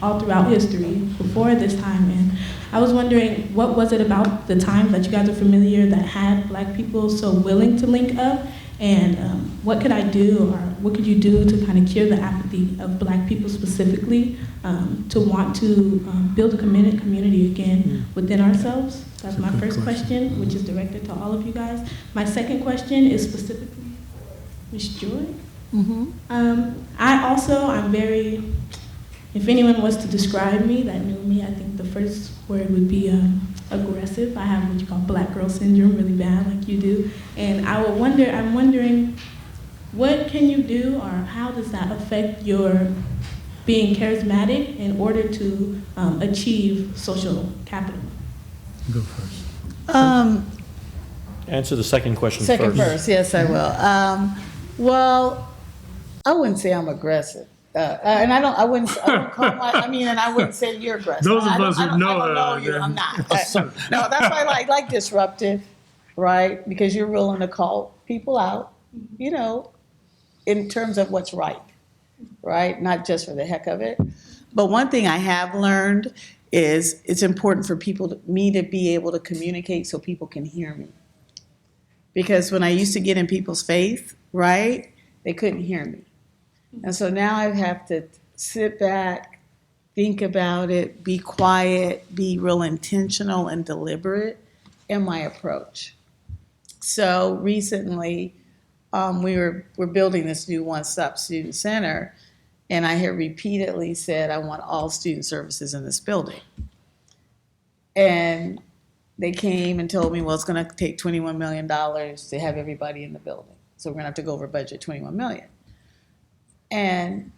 all throughout history before this time. And I was wondering, what was it about the time that you guys are familiar that had Black people so willing to link up? And what could I do, or what could you do to kind of cure the apathy of Black people specifically to want to build a community again within ourselves? That's my first question, which is directed to all of you guys. My second question is specifically, Ms. Joy. I'm very, if anyone was to describe me that knew me, I think the first word would be aggressive. I have what you call black girl syndrome really bad, like you do. And I'm wondering, what can you do, or how does that affect your being charismatic in order to achieve social capital? Go first. Answer the second question Second first. verse, yes, I will. Well, I wouldn't say I'm aggressive. And I wouldn't call and I wouldn't say you're aggressive. Those of us who I don't know know her, you, then- I'm not. No, that's why I like disruptive, right? Because you're willing to call people out, in terms of what's right? Not just for the heck of it. But one thing I have learned is it's important for me to be able to communicate so people can hear me. Because when I used to get in people's face, right, they couldn't hear me. And so now I have to sit back, think about it, be quiet, be real intentional and deliberate in my approach. So recently, we're building this new one-stop student center, and I had repeatedly said I want all student services in this building. And they came and told me, well, it's going to take $21 million to have everybody in the building. So we're going to have to go over budget $21 million. And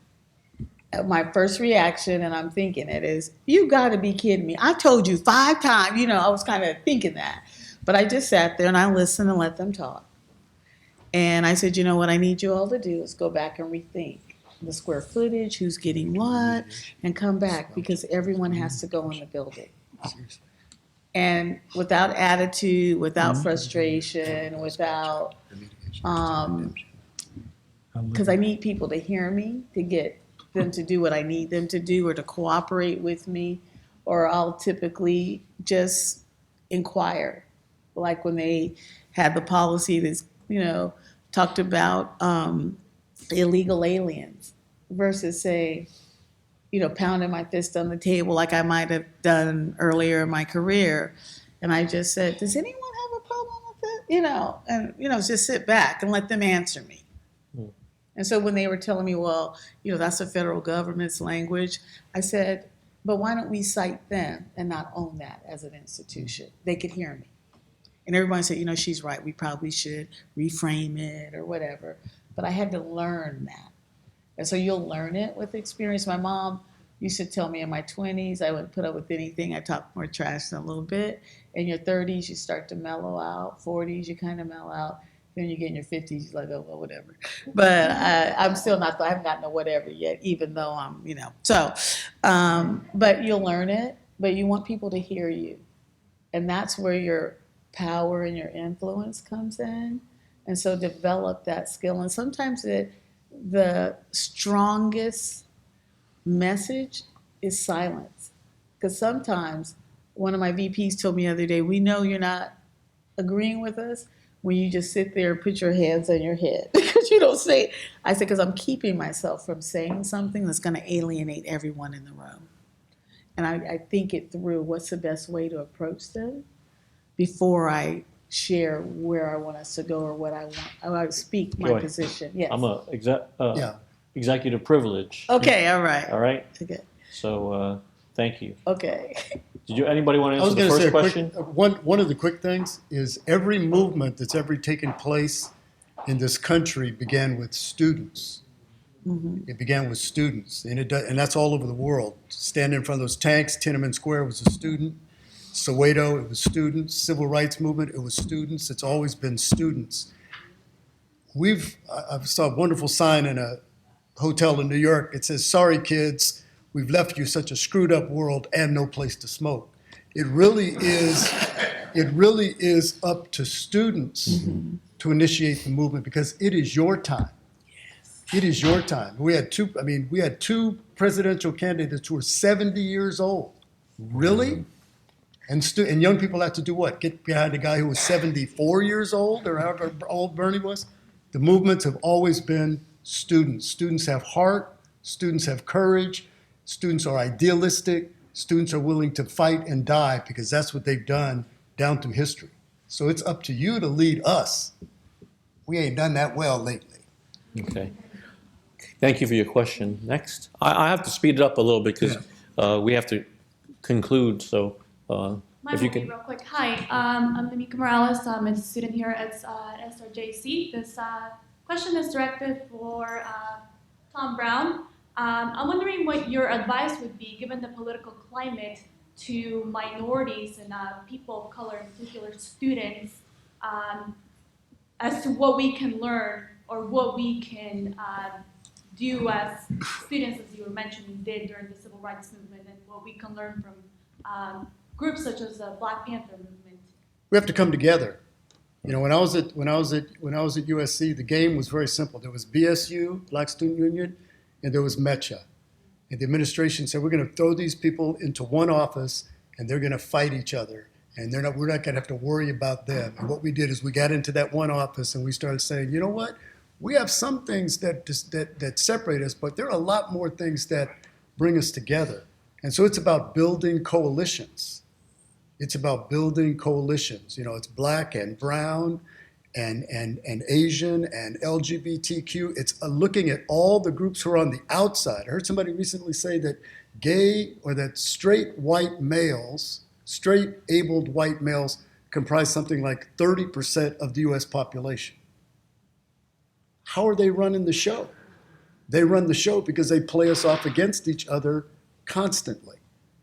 my first reaction, and I'm thinking it is, you got to be kidding me. I told you 5 times, I was kind of thinking that. But I just sat there and I listened and let them talk. And I said, what I need you all to do is go back and rethink the square footage, who's getting what, and come back because everyone has to go in the building. And without attitude, without frustration, without, because I need people to hear me, to get them to do what I need them to do or to cooperate with me, or I'll typically just inquire. Like when they had the policy that's, talked about illegal aliens versus say, pounding my fist on the table like I might have done earlier in my career. And I just said, does anyone have a problem with it? And, just sit back and let them answer me. And so when they were telling me, well, that's the federal government's language, I said, but why don't we cite them and not own that as an institution? They could hear me. And everybody said, she's right. We probably should reframe it or whatever. But I had to learn that. And so you'll learn it with experience. My mom used to tell me in my 20s, I wouldn't put up with anything. I talked more trash than a little bit. In your 30s, you start to mellow out. 40s, you kind of mellow out. Then you get in your 50s, you're like, oh, well, whatever. But I'm still not, I haven't gotten to whatever yet, even though I'm, So, but you'll learn it, but you want people to hear you. And that's where your power and your influence comes in. And so develop that skill. And sometimes the strongest message is silence. Because sometimes one of my VPs told me the other day, we know you're not agreeing with us when you just sit there and put your hands on your head because you don't say it. I said, because I'm keeping myself from saying something that's going to alienate everyone in the room. And I think it through what's the best way to approach them before I share where I want us to go or what I want. I speak my Go ahead. position. Yes. I'm a Yeah. executive privilege. Okay, all right. All right. Okay. So thank you. Okay. Anybody want to I was answer the going to first say, question? one of the quick things is every movement that's ever taken place in this country began with students. It began with students, and that's all over the world. Standing in front of those tanks, Tiananmen Square was a student. Soweto, it was students. Civil rights movement, it was students. It's always been students. I saw a wonderful sign in a hotel in New York. It says, "Sorry, kids, we've left you such a screwed up world and no place to smoke." It really is up to students to initiate the movement because it is your time. It is your time. We had two presidential candidates who were 70 years old. Really? And young people have to do what? Get behind a guy who was 74 years old or however old Bernie was? The movements have always been students. Students have heart. Students have courage. Students are idealistic. Students are willing to fight and die because that's what they've done down through history. So it's up to you to lead us. We ain't done that well lately. Okay. Thank you for your question. Next. I have to speed it up a little bit because we have to conclude. So Mine if you will be can. real quick. Hi, I'm Namika Morales. I'm a student here at SRJC. This question is directed for Tom Brown. I'm wondering what your advice would be, given the political climate, to minorities and people of color, in particular students, as to what we can learn or what we can do as students, as you were mentioning, did during the civil rights movement, and what we can learn from groups such as the Black Panther movement. We have to come together. When I was at USC, the game was very simple. There was BSU, Black Student Union, and there was MECHA. And the administration said, we're going to throw these people into one office, and they're going to fight each other. And we're not going to have to worry about them. And what we did is we got into that one office, and we started saying, you know what? We have some things that separate us, but there are a lot more things that bring us together. And so it's about building coalitions. It's about building coalitions. It's Black and brown and Asian and LGBTQ. It's looking at all the groups who are on the outside. I heard somebody recently say that straight white males, straight abled white males comprise something like 30% of the US population. How are they running the show? They run the show because they play us off against each other constantly.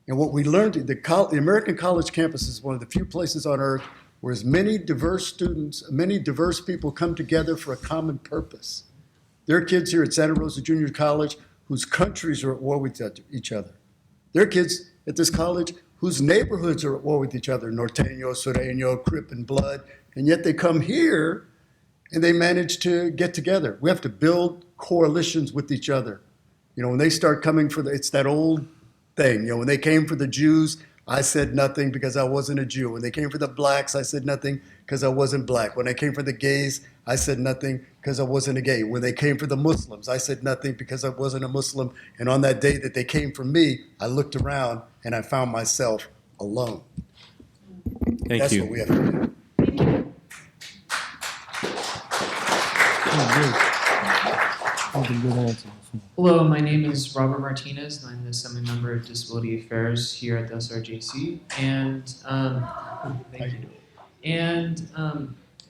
And what we learned, the American college campus is one of the few places on earth where as many diverse students, many diverse people come together for a common purpose. There are kids here at Santa Rosa Junior College whose countries are at war with each other. There are kids at this college whose neighborhoods are at war with each other, Norteño, Sureño, Crip and Blood, and yet they come here and they manage to get together. We have to build coalitions with each other. You know, when they start coming for it's that old thing. You know, when they came for the Jews, I said nothing because I wasn't a Jew. When they came for the blacks, I said nothing because I wasn't black. When they came for the gays, I said nothing because I wasn't a gay. When they came for the Muslims, I said nothing because I wasn't a Muslim. And on that day that they came for me, I looked around and I found myself alone. Thank That's you. what we have to do. That's a good answer. Hello, my name is Robert Martinez, and I'm the Assembly Member of Disability Affairs here at the SRJC. And thank you. And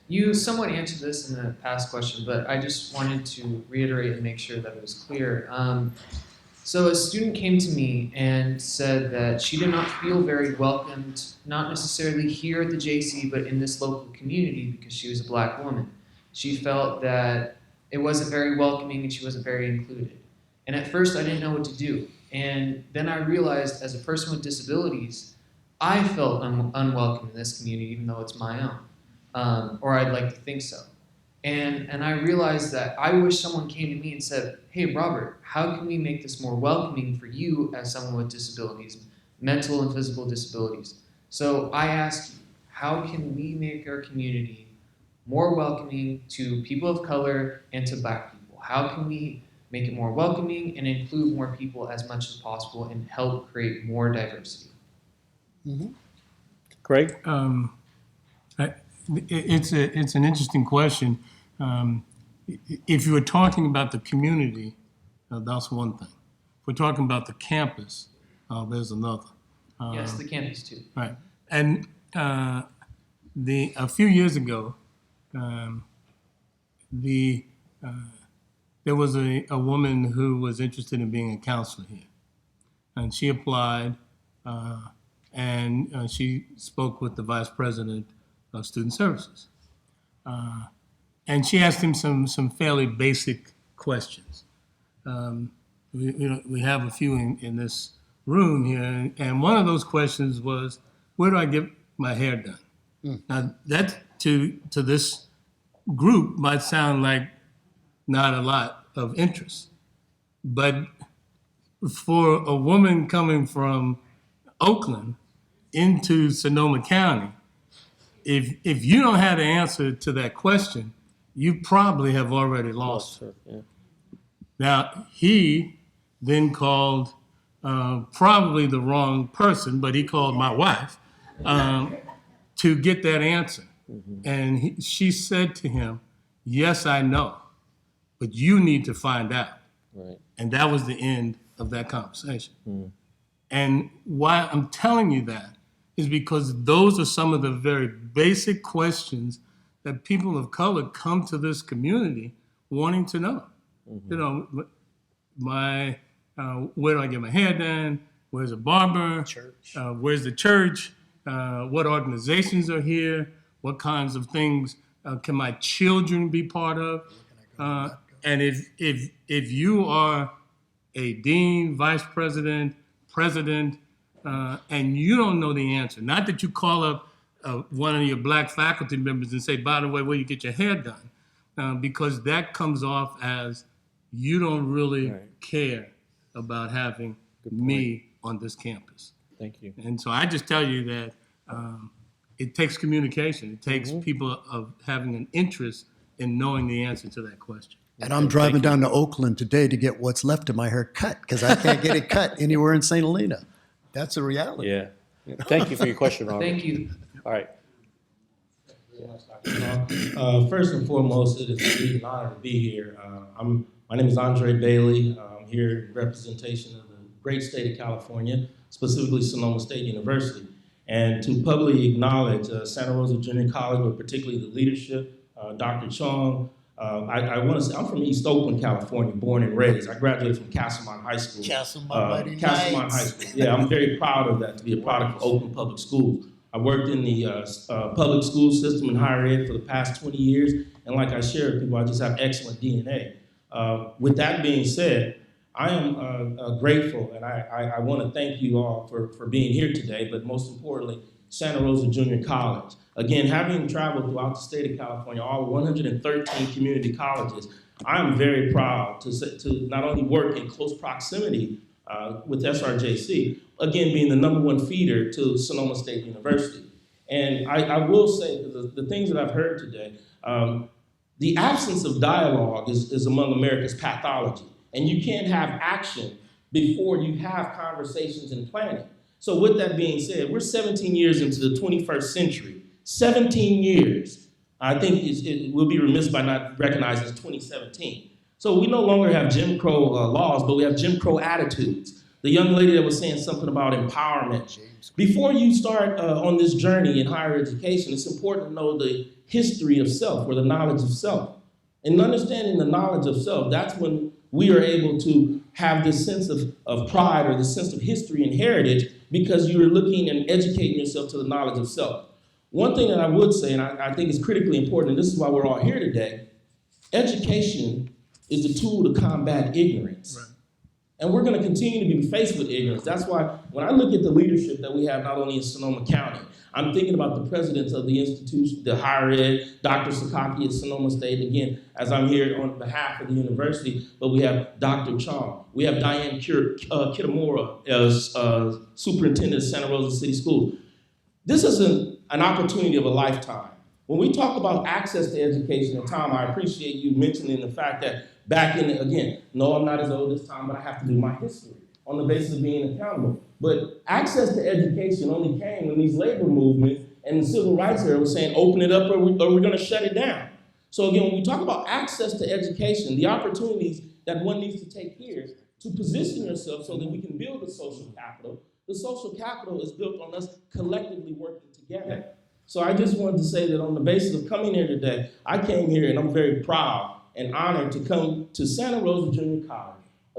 you somewhat answered this in the past question, but I just wanted to reiterate and make sure that it was clear. So a student came to me and said that she did not feel very welcomed, not necessarily here at the JC, but in this local community because she was a black woman. She felt that it wasn't very welcoming and she wasn't very included. And at first I didn't know what to do. And then I realized as a person with disabilities, I felt unwelcome in this community even though it's my own, or I'd like to think so. And I realized that I wish someone came to me and said, hey Robert, how can we make this more welcoming for you as someone with disabilities, mental and physical disabilities? So I asked you, how can we make our community more welcoming to people of color and to black people? How can we make it more welcoming and include more people as much as possible and help create more diversity? Greg? It's an interesting question. If you were talking about the community, that's one thing. If we're talking about the campus, there's another. Yes, the campus too. Right. And a few years ago, there was a woman who was interested in being a counselor here. And she applied, and she spoke with the vice president of student services. And she asked him some fairly basic questions. We have a few in this room here, and one of those questions was, where do I get my hair done? Now, that to this group might sound like not a lot of interest, but for a woman coming from Oakland into Sonoma County, if you don't have the answer to that question, you probably have already lost her. Yeah. Now, he then called probably the wrong person, but he called my wife to get that answer. And she said to him, yes, I know, but you need to find out. Right. And that was the end of that conversation. And why I'm telling you that is because those are some of the very basic questions that people of color come to this community wanting to know. You know, where do I get my hair done? Where's a barber? Church. Where's the church? What organizations are here? What kinds of things can my children be part of? And if you are a dean, vice president, president, and you don't know the answer, not that you call up one of your black faculty members and say, by the way, where you get your hair done, because that comes off as you don't really care about having me on this campus. Thank you. And so I just tell you that it takes communication. It takes people of having an interest in knowing the answer to that question. And I'm driving down to Oakland today to get what's left of my hair cut because I can't get it cut anywhere in St. Helena. That's a reality. Yeah. Thank you for your question, Robert. Thank you. All right. First and foremost, it is indeed an honor to be here. My name is Andre Bailey. I'm here in representation of the great state of California, specifically Sonoma State University, and to publicly acknowledge Santa Rosa Junior College, but particularly the leadership, Dr. Chong, I want to say, I'm from East Oakland, California, born and raised. I graduated from Castlemont High School. Castlemont High School. Yeah, I'm very proud of that, to be a product of Oakland Public Schools. I worked in the public school system in higher ed for the past 20 years, and like I share with people, I just have excellent DNA. With that being said, I am grateful, and I want to thank you all for being here today, but most importantly, Santa Rosa Junior College. Again, having traveled throughout the state of California, all 113 community colleges, I am very proud to not only work in close proximity with SRJC, again, being the #1 feeder to Sonoma State University. And I will say, the things that I've heard today, the absence of dialogue is among America's pathology. And you can't have action before you have conversations and planning. So with that being said, we're 17 years into the 21st century. 17 years. I think we'll be remiss by not recognizing it's 2017. So we no longer have Jim Crow laws, but we have Jim Crow attitudes. The young lady that was saying something about empowerment. Before you start on this journey in higher education, it's important to know the history of self, or the knowledge of self. And understanding the knowledge of self, that's when we are able to have this sense of pride, or the sense of history and heritage, because you are looking and educating yourself to the knowledge of self. One thing that I would say, and I think is critically important, and this is why we're all here today, education is the tool to combat ignorance. Right. And we're going to continue to be faced with ignorance. That's why when I look at the leadership that we have not only in Sonoma County, I'm thinking about the presidents of the institution, the higher ed, Dr. Sakaki at Sonoma State, again, as I'm here on behalf of the university, but we have Dr. Chong, we have Diane Kitamura as superintendent of Santa Rosa City Schools. This is an opportunity of a lifetime. When we talk about access to education, and Tom, I appreciate you mentioning the fact that back in, again, no, I'm not as old as Tom, but I have to do my history on the basis of being accountable. But access to education only came when these labor movements and the civil rights era was saying, open it up or we're going to shut it down. So again, when we talk about access to education, the opportunities that one needs to take here to position yourself so that we can build a social capital. The social capital is built on us collectively working together. So I just wanted to say that on the basis of coming here today, I came here and I'm very proud and honored to come to Santa Rosa Junior College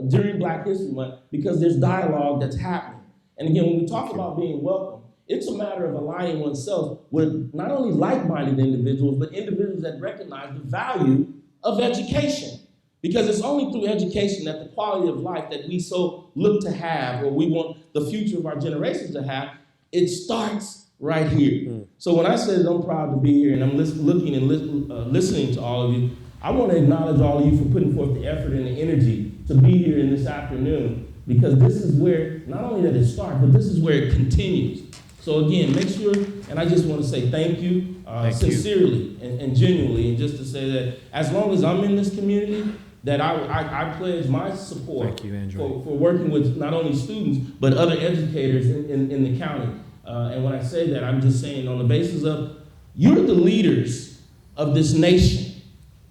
during Black History Month, because there's dialogue that's happening. And again, when we talk about being welcome, it's a matter of aligning oneself with not only like-minded individuals, but individuals that recognize the value of education. Because it's only through education that the quality of life that we so look to have, or we want the future of our generations to have, it starts right here. So when I say that I'm proud to be here and I'm looking and listening to all of you, I want to acknowledge all of you for putting forth the effort and the energy to be here in this afternoon, because this is where, not only that it starts, but this is where it continues. So again, make sure, and I just want to say thank you, sincerely and genuinely, and just to say that as long as I'm in this community, that I pledge my support for working with not only students, but other educators in the county. And when I say that, I'm just saying on the basis of, you're the leaders of this nation.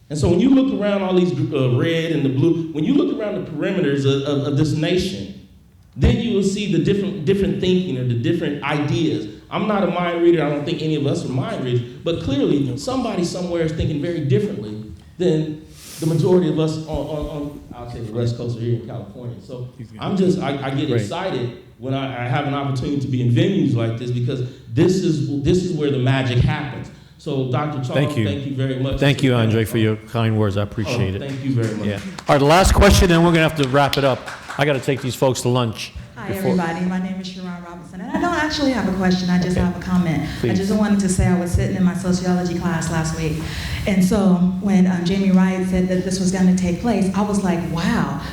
And so when you look around all these red and the blue, when you look around the perimeters of this nation, then you will see the different thinking, or the different ideas. I'm not a mind reader. I don't think any of us are mind readers. But clearly, somebody somewhere is thinking very differently than the majority of us on I'll say the West Coast or here in California. So I get excited when I have an opportunity to be in venues like this, because this is where the magic happens. So Dr. Chong, thank you very much. Thank you, Andre, for your kind words. I appreciate it. Thank you very much. Yeah. All right, the last question, and we're going to have to wrap it up. I got to take these folks to lunch. Hi, everybody. My name is Sharon Robinson, and I don't actually have a question. I just have a comment. Please. I just wanted to say I was sitting in my sociology class last week, and so when Jamie Wright said that this was going to take place, I was like, wow,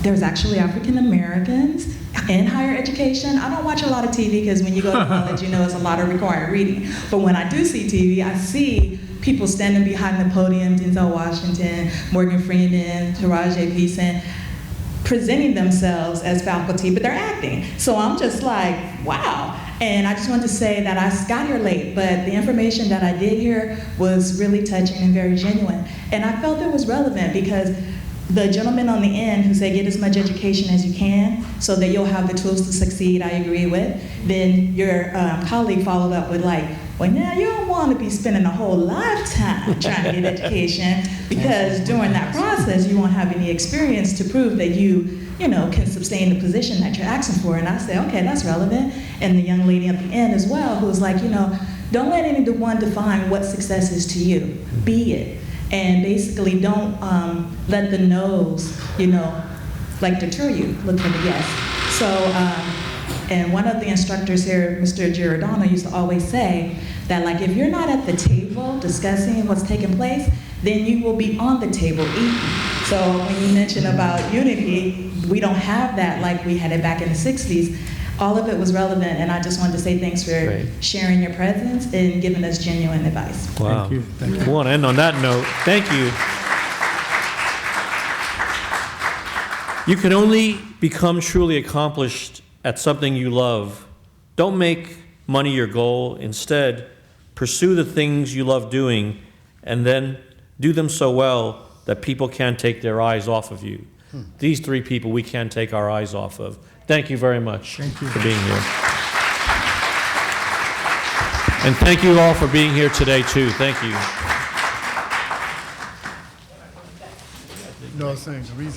there's actually African Americans in higher education. I don't watch a lot of TV, because when you go to college, you know it's a lot of required reading. But when I do see TV, I see people standing behind the podium, Denzel Washington, Morgan Freeman, Taraji P. Henson, presenting themselves as faculty, but they're acting. So I'm just like, wow. And I just wanted to say that I got here late, but the information that I did hear was really touching and very genuine. And I felt it was relevant, because the gentleman on the end who said get as much education as you can so that you'll have the tools to succeed, I agree with. Then your colleague followed up with like, well, now you don't want to be spending a whole lifetime trying to get education because during that process you won't have any experience to prove that you can sustain the position that you're asking for. And I said, okay, that's relevant. And the young lady at the end as well who was like, don't let anyone define what success is to you. Be it. And basically don't let the no's, like deter you. Look for the yes. So, and one of the instructors here, Mr. Giordano, used to always say that like if you're not at the table discussing what's taking place, then you will be on the table eating. So when you mention about unity, we don't have that like we had it back in the 60s. All of it was relevant, and I just wanted to say thanks for sharing your presence and giving us genuine advice. Wow. Thank you. Thank you. We want to end on that note. Thank you. You can only become truly accomplished at something you love. Don't make money your goal. Instead, pursue the things you love doing and then do them so well that people can't take their eyes off of you. These three people we can't take our eyes off of. Thank you very much for being here. And thank you all for being here today, too. Thank you. No, I was saying, the reason